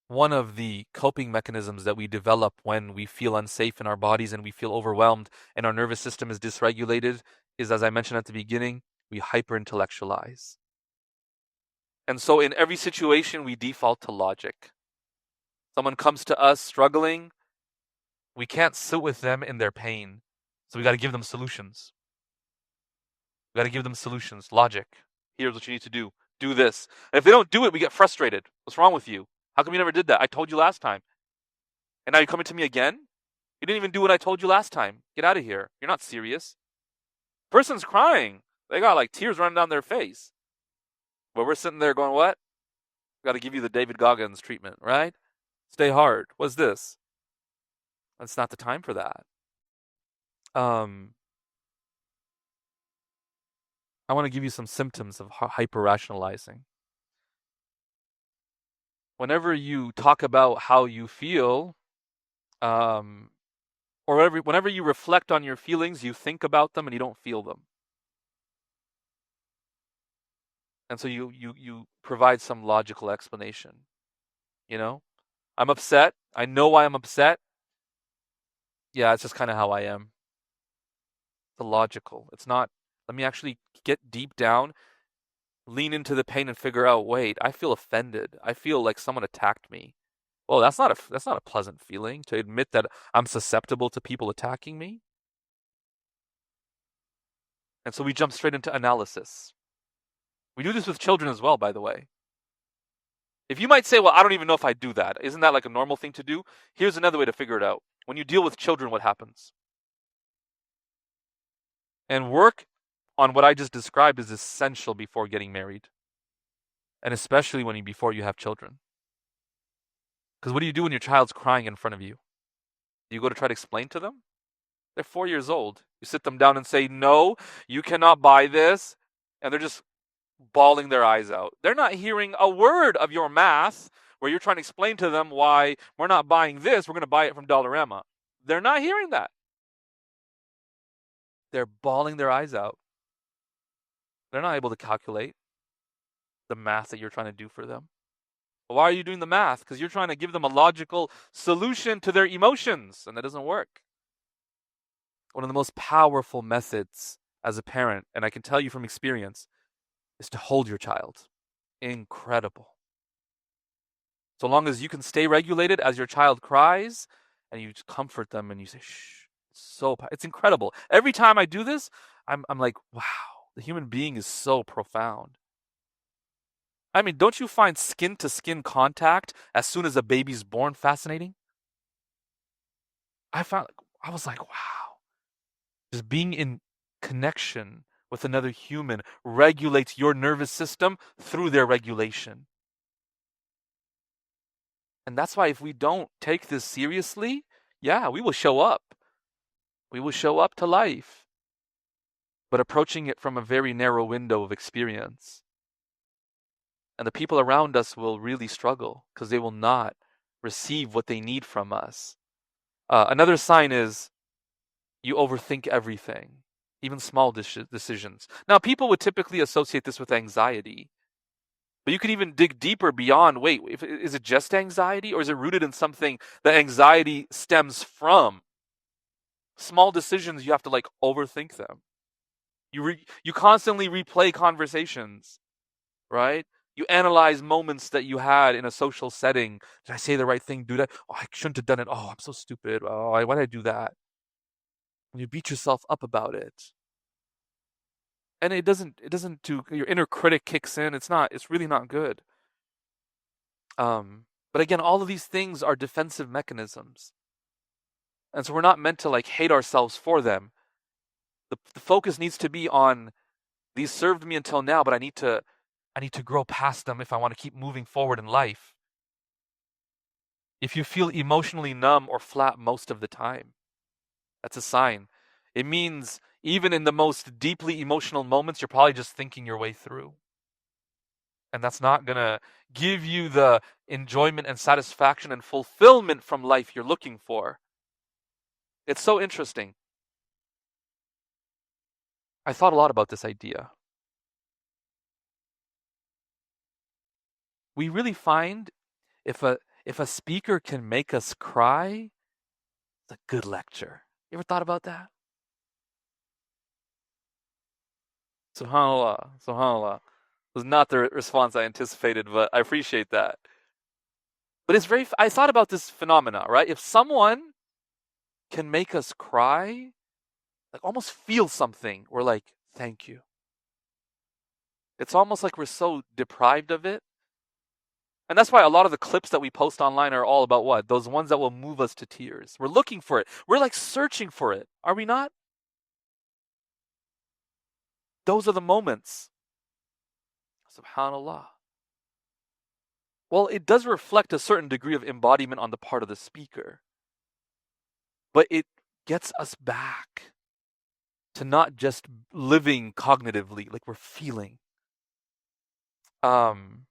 one of the coping mechanisms that we develop when we feel unsafe in our bodies and we feel overwhelmed and our nervous system is dysregulated is, as I mentioned at the beginning, we hyper-intellectualize. And so in every situation, we default to logic. Someone comes to us struggling, we can't sit with them in their pain. So we got to give them solutions. We got to give them solutions, logic. Here's what you need to do. Do this. And if they don't do it, we get frustrated. What's wrong with you? How come you never did that? I told you last time. And now you're coming to me again? You didn't even do what I told you last time. Get out of here. You're not serious. Person's crying. They got like tears running down their face. But we're sitting there going, what? Got to give you the David Goggins treatment, right? Stay hard. What's this? That's not the time for that. I want to give you some symptoms of hyper-rationalizing. Whenever you talk about how you feel, or whenever you reflect on your feelings, you think about them and you don't feel them. And so you provide some logical explanation. You know? I'm upset. I know why I'm upset. Yeah, it's just kind of how I am. It's illogical. It's not, let me actually get deep down, lean into the pain and figure out, wait, I feel offended. I feel like someone attacked me. Well, that's not a pleasant feeling to admit that I'm susceptible to people attacking me. And so we jump straight into analysis. We do this with children as well, by the way. If you might say, well, I don't even know if I do that. Isn't that like a normal thing to do? Here's another way to figure it out. When you deal with children, what happens? And work on what I just described is essential before getting married. And especially before you have children. Because what do you do when your child's crying in front of you? Do you go to try to explain to them? They're 4 years old. You sit them down and say, no, you cannot buy this. And they're just bawling their eyes out. They're not hearing a word of your math where you're trying to explain to them why we're not buying this, we're going to buy it from Dollarama. They're not hearing that. They're bawling their eyes out. They're not able to calculate the math that you're trying to do for them. Why are you doing the math? Because you're trying to give them a logical solution to their emotions, and that doesn't work. One of the most powerful methods as a parent, and I can tell you from experience, is to hold your child. Incredible. So long as you can stay regulated as your child cries, and you comfort them and you say, shh, it's incredible. Every time I do this, I'm like, wow, the human being is so profound. I mean, don't you find skin to skin contact as soon as a baby's born fascinating? I was like, wow, just being in connection with another human regulates your nervous system through their regulation. And that's why if we don't take this seriously, yeah, we will show up. We will show up to life, but approaching it from a very narrow window of experience. And the people around us will really struggle because they will not receive what they need from us. Another sign is you overthink everything, even small decisions. Now, people would typically associate this with anxiety, but you can even dig deeper beyond, wait, is it just anxiety or is it rooted in something that anxiety stems from? Small decisions, you have to like overthink them. You constantly replay conversations, right? You analyze moments that you had in a social setting. Did I say the right thing? Oh, I shouldn't have done it. Oh, I'm so stupid. Oh, why did I do that? And you beat yourself up about it. And it doesn't do, your inner critic kicks in. It's really not good. But again, all of these things are defensive mechanisms. And so we're not meant to like hate ourselves for them. The focus needs to be on, these served me until now, but I need to grow past them if I want to keep moving forward in life. If you feel emotionally numb or flat most of the time, that's a sign. It means even in the most deeply emotional moments, you're probably just thinking your way through. And that's not going to give you the enjoyment and satisfaction and fulfillment from life you're looking for. It's so interesting. I thought a lot about this idea. We really find if a speaker can make us cry, it's a good lecture. You ever thought about that? SubhanAllah, SubhanAllah. Was not the response I anticipated, but I appreciate that. But I thought about this phenomena, right? If someone can make us cry, like almost feel something, we're like, thank you. It's almost like we're so deprived of it. And that's why a lot of the clips that we post online are all about what? Those ones that will move us to tears. We're looking for it. We're like searching for it. Are we not? Those are the moments. SubhanAllah. Well, it does reflect a certain degree of embodiment on the part of the speaker. But it gets us back to not just living cognitively, like we're feeling. One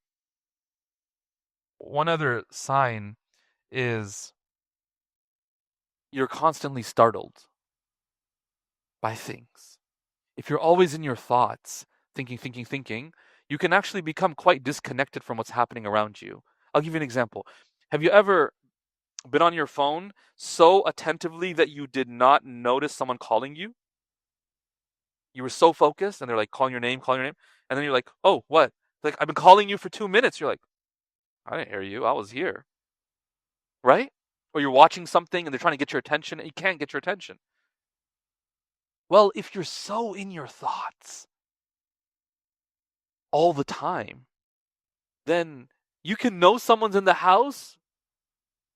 other sign is you're constantly startled by things. If you're always in your thoughts, thinking, you can actually become quite disconnected from what's happening around you. I'll give you an example. Have you ever been on your phone so attentively that you did not notice someone calling you? You were so focused, and they're like calling your name, and then you're like, oh, what? Like, I've been calling you for 2 minutes. You're like, I didn't hear you. I was here. Right? Or you're watching something and they're trying to get your attention and you can't get your attention. Well, if you're so in your thoughts all the time, then you can know someone's in the house,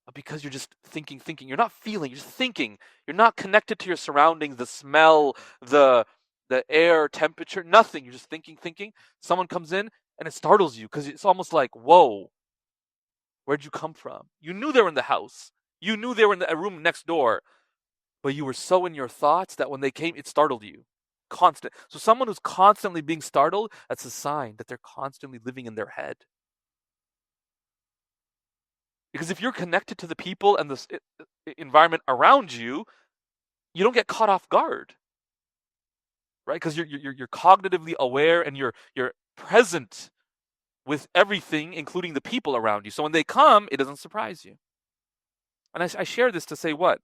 but because you're just thinking, you're not feeling, you're just thinking. You're not connected to your surroundings, the smell, the air, temperature, nothing. You're just thinking. Someone comes in and it startles you because it's almost like, whoa, where'd you come from? You knew they were in the house. You knew they were in the room next door, but you were so in your thoughts that when they came, it startled you. Constant. So someone who's constantly being startled, that's a sign that they're constantly living in their head. Because if you're connected to the people and the environment around you, you don't get caught off guard, right? Because you're cognitively aware and you're present with everything, including the people around you. So when they come, it doesn't surprise you. And I share this to say what?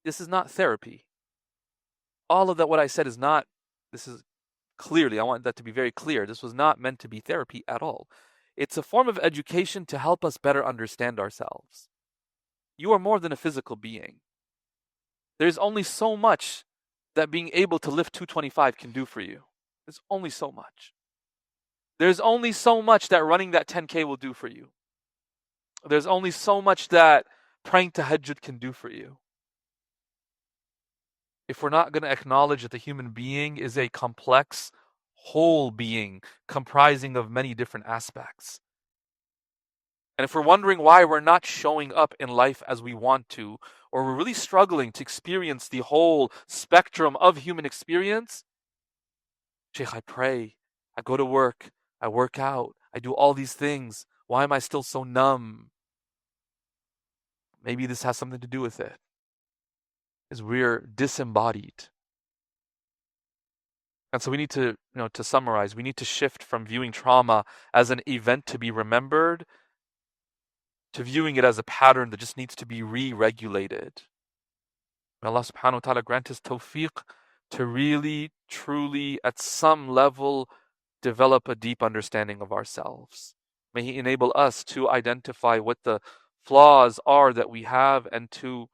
This is not therapy. All of that, what I said is not, this is clearly, I want that to be very clear. This was not meant to be therapy at all. It's a form of education to help us better understand ourselves. You are more than a physical being. There's only so much that being able to lift 225 can do for you. There's only so much. There's only so much that running that 10K will do for you. There's only so much that praying tahajjud can do for you. If we're not going to acknowledge that the human being is a complex, whole being comprising of many different aspects. And if we're wondering why we're not showing up in life as we want to, or we're really struggling to experience the whole spectrum of human experience, Shaykh, I pray, I go to work, I work out, I do all these things. Why am I still so numb? Maybe this has something to do with it. Is we're disembodied. And so we need to, to summarize, we need to shift from viewing trauma as an event to be remembered to viewing it as a pattern that just needs to be re-regulated. May Allah subhanahu wa ta'ala grant us tawfiq to really, truly, at some level, develop a deep understanding of ourselves. May He enable us to identify what the flaws are that we have and to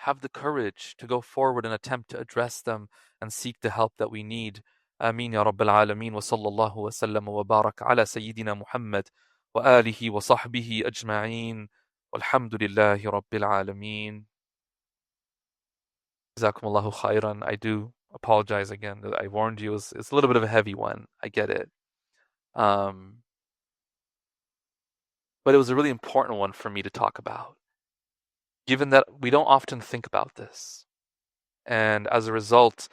have the courage to go forward and attempt to address them and seek the help that we need. آمين يا رب العالمين وصلى الله وسلم وبارك على سيدنا محمد وآله وصحبه أجمعين والحمد لله رب العالمين. جزاكم الله خيرا. I do apologize again that I warned you. It's a little bit of a heavy one. I get it. But it was a really important one for me to talk about, given that we don't often think about this. And as a result,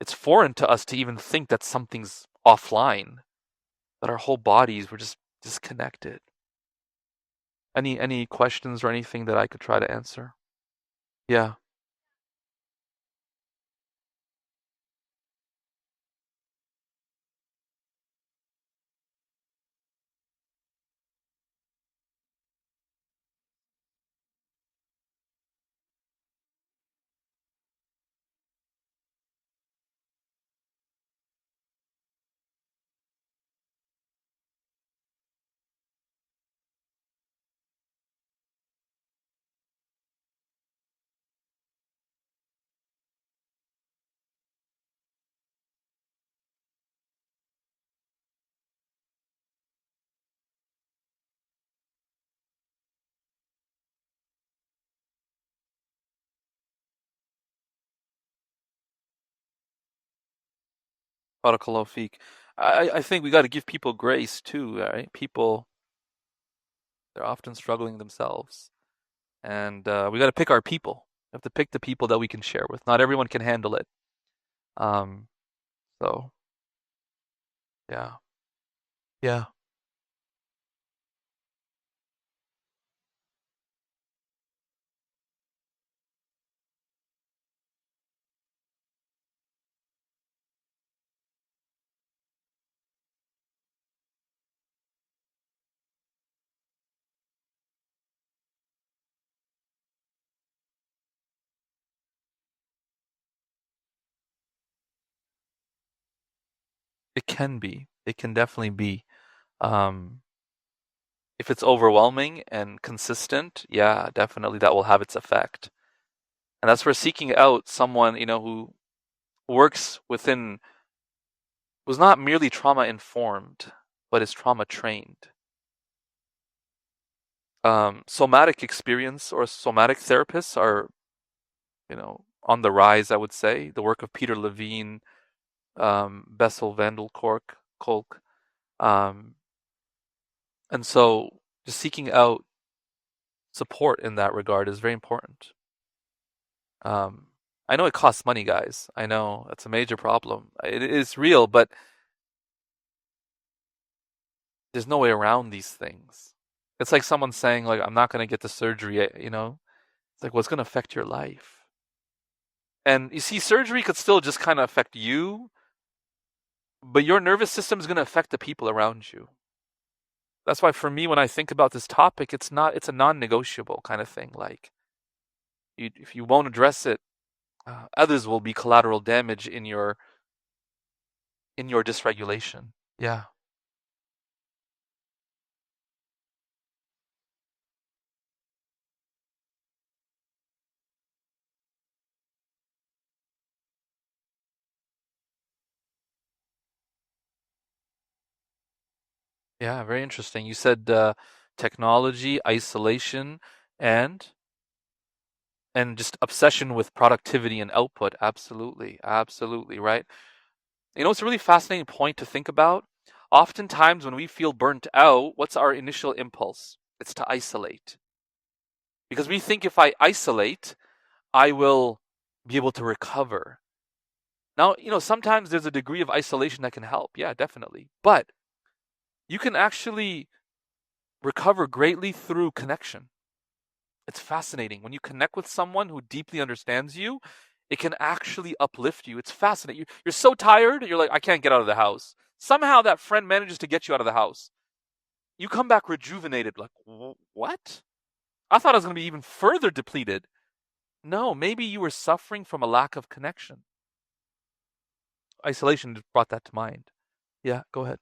it's foreign to us to even think that something's offline, that our whole bodies were just disconnected. Any questions or anything that I could try to answer? Yeah. Barakallahu feek. I think we got to give people grace too, right? People, they're often struggling themselves. And we got to pick our people. We have to pick the people that we can share with. Not everyone can handle it. Um, so, yeah. Yeah. It can be. It can definitely be. Um, if it's overwhelming and consistent, yeah, definitely that will have its effect. And that's where seeking out someone, who works within, was not merely trauma informed, but is trauma trained. Somatic experience or somatic therapists are, on the rise, I would say. The work of Peter Levine, Bessel van der Kolk. Um, and so just seeking out support in that regard is very important. Um, I know it costs money, guys. I know that's a major problem. It is real, but there's no way around these things. It's like someone saying, like, I'm not going to get the surgery, It's like, what's going to affect your life? And you see, surgery could still just kind of affect you, but your nervous system is going to affect the people around you. That's why for me, when I think about this topic, it's a non-negotiable kind of thing. Like, if you won't address it, others will be collateral damage in your dysregulation. Yeah. Yeah, very interesting. You said technology, isolation, and just obsession with productivity and output. Absolutely. Absolutely, right? It's a really fascinating point to think about. Oftentimes when we feel burnt out, what's our initial impulse? It's to isolate. Because we think if I isolate, I will be able to recover. Now, sometimes there's a degree of isolation that can help. Yeah, definitely. But you can actually recover greatly through connection. It's fascinating. When you connect with someone who deeply understands you, it can actually uplift you. It's fascinating. You're so tired, you're like, I can't get out of the house. Somehow that friend manages to get you out of the house. You come back rejuvenated, like, what? I thought I was going to be even further depleted. No, maybe you were suffering from a lack of connection. Isolation just brought that to mind. Yeah, go ahead.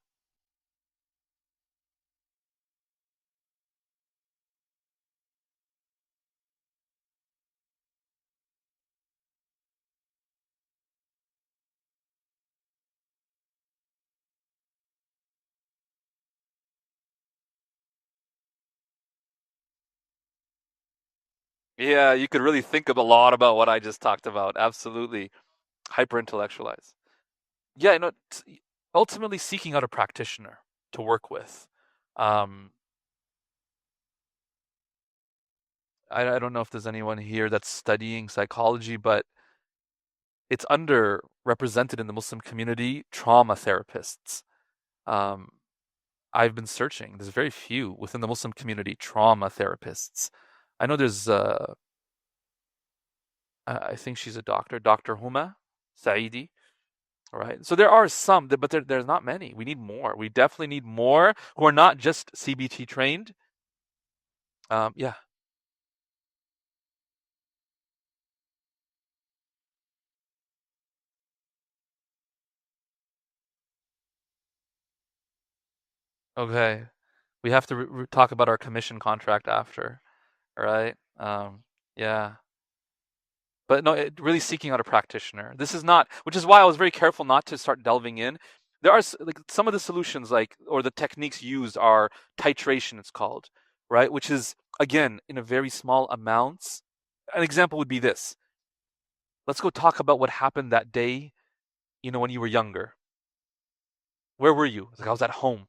Yeah, you could really think of a lot about what I just talked about. Absolutely. Hyper intellectualize. Yeah, ultimately seeking out a practitioner to work with. Um, I don't know if there's anyone here that's studying psychology, but it's underrepresented in the Muslim community, trauma therapists. Um, I've been searching. There's very few within the Muslim community trauma therapists. I know there's, I think she's a doctor, Dr. Huma Saidi. All right. So there are some, but there's not many. We need more. We definitely need more who are not just CBT trained. Yeah. Okay. We have to talk about our commission contract after. All right. Yeah. But no, really seeking out a practitioner. This is not, which is why I was very careful not to start delving in. There are like some of the solutions, like or the techniques used are titration. It's called, right? Which is again in a very small amounts. An example would be this. Let's go talk about what happened that day. When you were younger. Where were you? Like I was at home.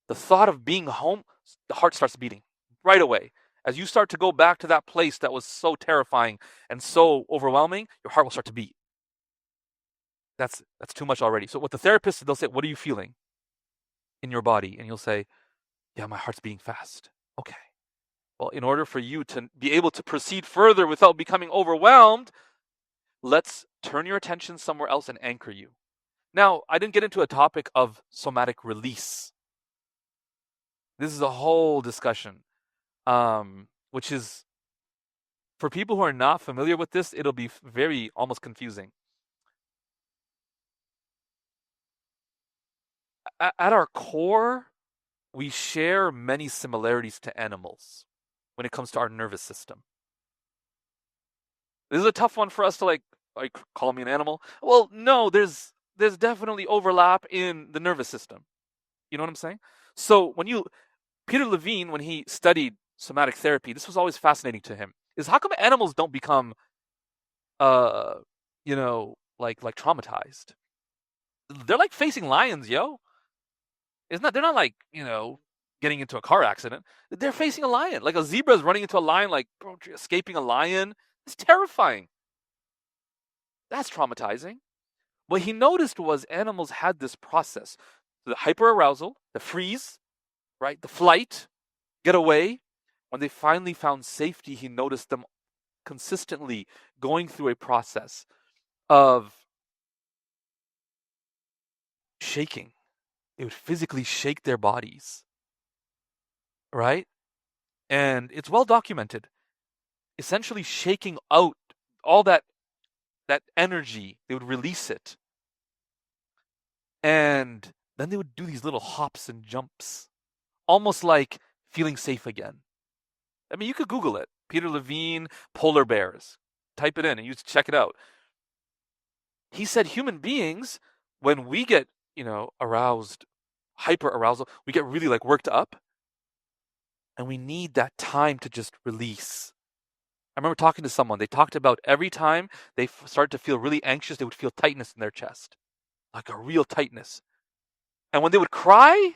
The thought of being home, the heart starts beating right away. As you start to go back to that place that was so terrifying and so overwhelming, your heart will start to beat. That's too much already. So what the therapist, they'll say, "What are you feeling in your body?" And you'll say, "Yeah, my heart's beating fast." Okay. Well, in order for you to be able to proceed further without becoming overwhelmed, let's turn your attention somewhere else and anchor you. Now, I didn't get into a topic of somatic release. This is a whole discussion, which is for people who are not familiar with this, it'll be very almost confusing. At our core, we share many similarities to animals when it comes to our nervous system. This is a tough one for us to like call me an animal. Well, no, there's definitely overlap in the nervous system. You know what I'm saying? So Peter Levine, when he studied somatic therapy, this was always fascinating to him. Is how come animals don't become uh like traumatized? They're like facing lions, yo. It's not. They're not like getting into a car accident. They're facing a lion. Like a zebra is running into a lion, like bro, escaping a lion. It's terrifying. That's traumatizing. What he noticed was animals had this process: the hyperarousal, the freeze, right, the flight, get away. When they finally found safety, he noticed them consistently going through a process of shaking. They would physically shake their bodies, right? And it's well documented. Essentially shaking out all that energy. They would release it. And then they would do these little hops and jumps, almost like feeling safe again. I mean, you could Google it. Peter Levine, polar bears. Type it in and you check it out. He said human beings, when we get, aroused, hyper arousal, we get really like worked up and we need that time to just release. I remember talking to someone, they talked about every time they started to feel really anxious, they would feel tightness in their chest, like a real tightness. And when they would cry,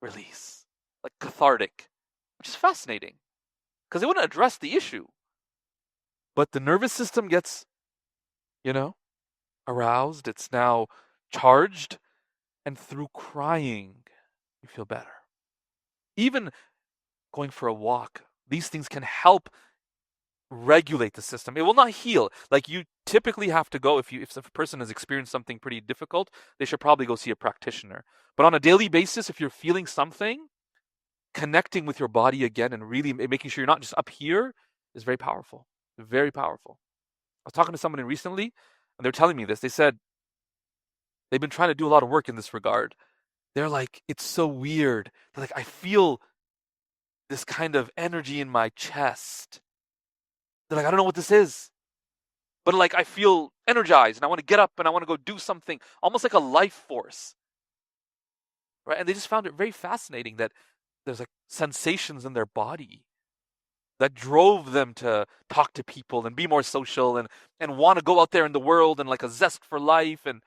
release, like cathartic, which is fascinating because they wouldn't address the issue. But the nervous system gets, you know, aroused, it's now charged, and through crying, you feel better. Even going for a walk, these things can help regulate the system. It will not heal. Like you typically have to go if a person has experienced something pretty difficult, they should probably go see a practitioner. But on a daily basis, if you're feeling something, connecting with your body again and really making sure you're not just up here is very powerful. Very powerful. I was talking to someone recently, and they're telling me this. They said they've been trying to do a lot of work in this regard. They're like, it's so weird. They're like, I feel this kind of energy in my chest. They're like, I don't know what this is, but like I feel energized and I want to get up and I want to go do something, almost like a life force, right? And they just found it very fascinating that there's like sensations in their body that drove them to talk to people and be more social and want to go out there in the world and like a zest for life. And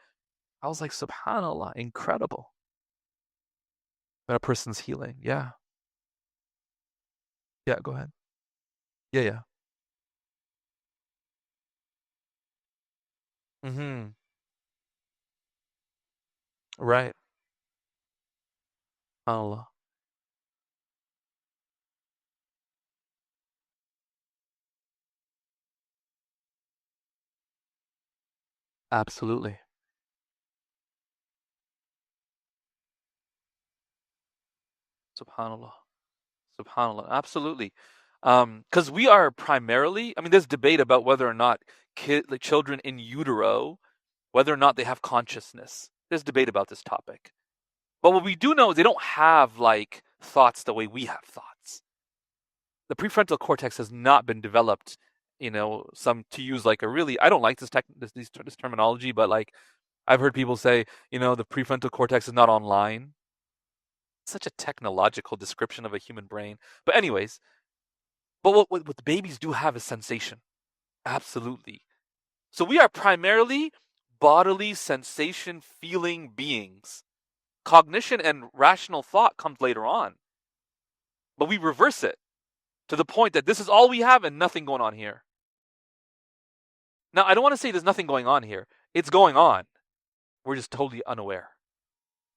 I was like, subhanallah, incredible that a person's healing. Yeah. Yeah, go ahead. Yeah, yeah. Mm-hmm. Right. Allah. Absolutely. Subhanallah. Subhanallah. Absolutely. Because we are primarily, I mean, there's debate about whether or not like children in utero, whether or not they have consciousness. There's debate about this topic. But what we do know is they don't have like thoughts the way we have thoughts. The prefrontal cortex has not been developed, some to use like a really, I don't like this terminology, but like I've heard people say, the prefrontal cortex is not online. Such a technological description of a human brain. But anyways, but what the babies do have is sensation. Absolutely. So we are primarily bodily sensation feeling beings. Cognition and rational thought comes later on. But we reverse it to the point that this is all we have and nothing going on here. Now, I don't want to say there's nothing going on here. It's going on. We're just totally unaware,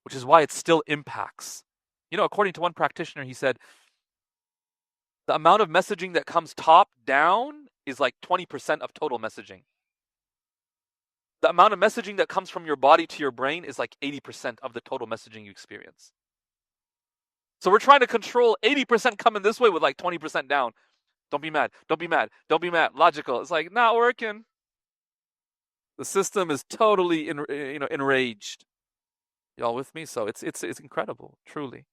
which is why it still impacts. According to one practitioner, he said the amount of messaging that comes top down is like 20% of total messaging. The amount of messaging that comes from your body to your brain is like 80% of the total messaging you experience. So we're trying to control 80% coming this way with like 20% down. Don't be mad. Don't be mad. Don't be mad. Logical. It's like not working. The system is totally enraged. Y'all with me? So it's incredible, truly.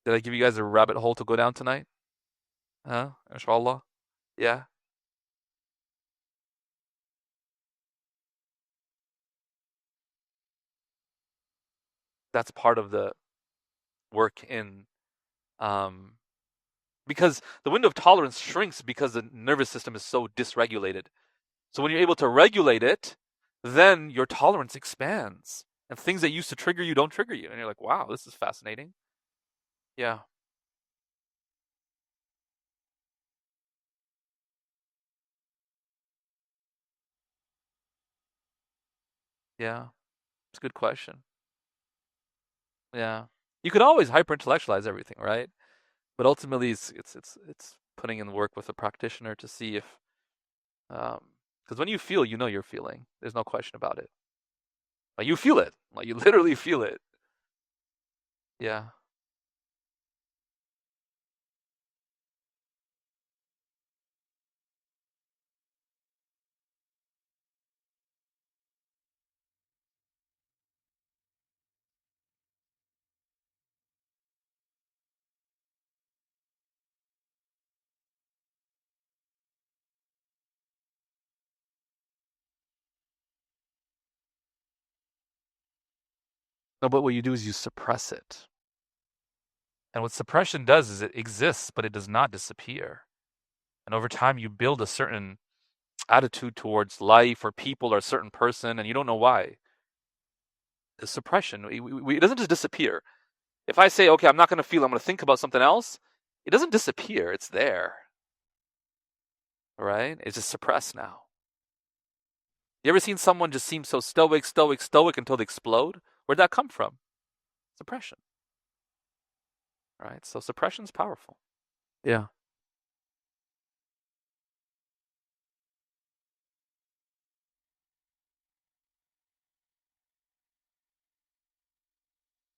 Did I give you guys a rabbit hole to go down tonight? Huh? Inshallah. Yeah. That's part of the work in um because the window of tolerance shrinks because the nervous system is so dysregulated. So when you're able to regulate it, then your tolerance expands. And things that used to trigger you don't trigger you. And you're like, wow, this is fascinating. Yeah. Yeah. It's a good question. Yeah. You could always hyper intellectualize everything, right? But ultimately it's putting in work with a practitioner to see if because when you feel, you're feeling. There's no question about it. Like you feel it. Like you literally feel it. Yeah. No, but what you do is you suppress it. And what suppression does is it exists, but it does not disappear. And over time, you build a certain attitude towards life or people or a certain person, and you don't know why. The suppression, it doesn't just disappear. If I say, okay, I'm not going to feel, I'm going to think about something else, it doesn't disappear. It's there, right? It's just suppressed now. You ever seen someone just seem so stoic, stoic, stoic until they explode? Where'd that come from? Suppression, right? So suppression's powerful. Yeah.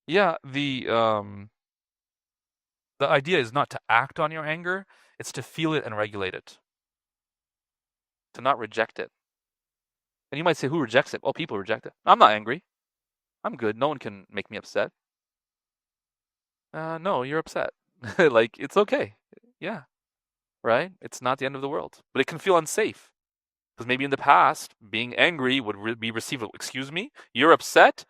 Yeah, the idea is not to act on your anger, it's to feel it and regulate it, to not reject it. And you might say, who rejects it? Well, people reject it. I'm not angry. I'm good. No one can make me upset. No, you're upset. Like, it's okay. Yeah, right? It's not the end of the world. But it can feel unsafe. Because maybe in the past, being angry would be received, excuse me? You're upset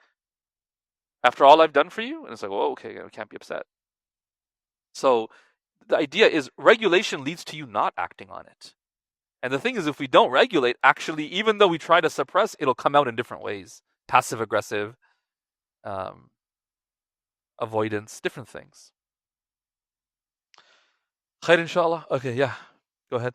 after all I've done for you? And it's like, well, okay, I can't be upset. So the idea is regulation leads to you not acting on it. And the thing is, if we don't regulate, actually, even though we try to suppress, it'll come out in different ways. Passive aggressive, um, avoidance, different things. Khair inshallah. Okay, yeah. Go ahead.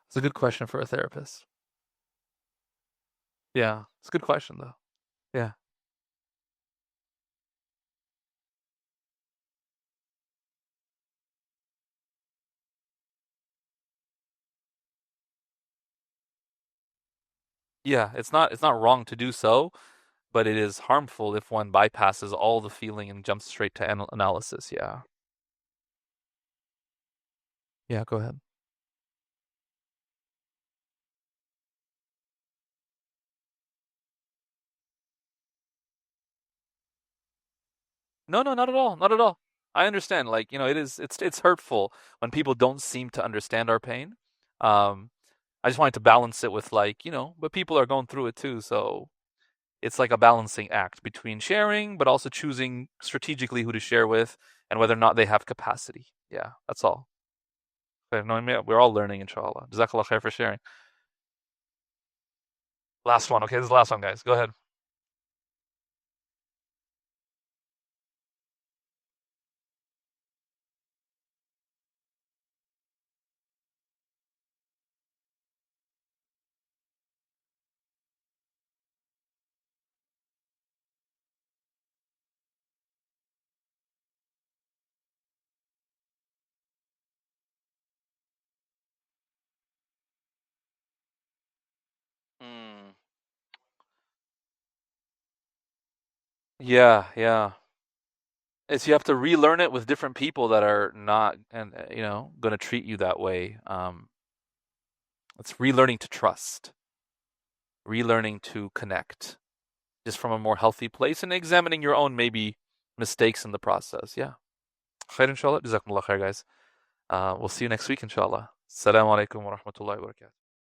It's a good question for a therapist. Yeah, it's a good question though. Yeah. Yeah, it's not wrong to do so, but it is harmful if one bypasses all the feeling and jumps straight to analysis. Yeah. Yeah, go ahead. No, no, not at all. Not at all. I understand. Like, it's hurtful when people don't seem to understand our pain. Um, I just wanted to balance it with like, but people are going through it too, so it's like a balancing act between sharing, but also choosing strategically who to share with and whether or not they have capacity. Yeah, that's all. Okay, no, I mean, we're all learning, inshallah. Jazakallah khair for sharing. Last one. Okay, this is the last one, guys. Go ahead. Mm. Yeah, yeah. It's you have to relearn it with different people that are not and going to treat you that way. It's relearning to trust, relearning to connect, just from a more healthy place, and examining your own maybe mistakes in the process. Yeah. Khair inshallah. Jazakumullah khair, guys. We'll see you next week, inshallah. Assalamu alaikum wa rahmatullahi wa barakatuh.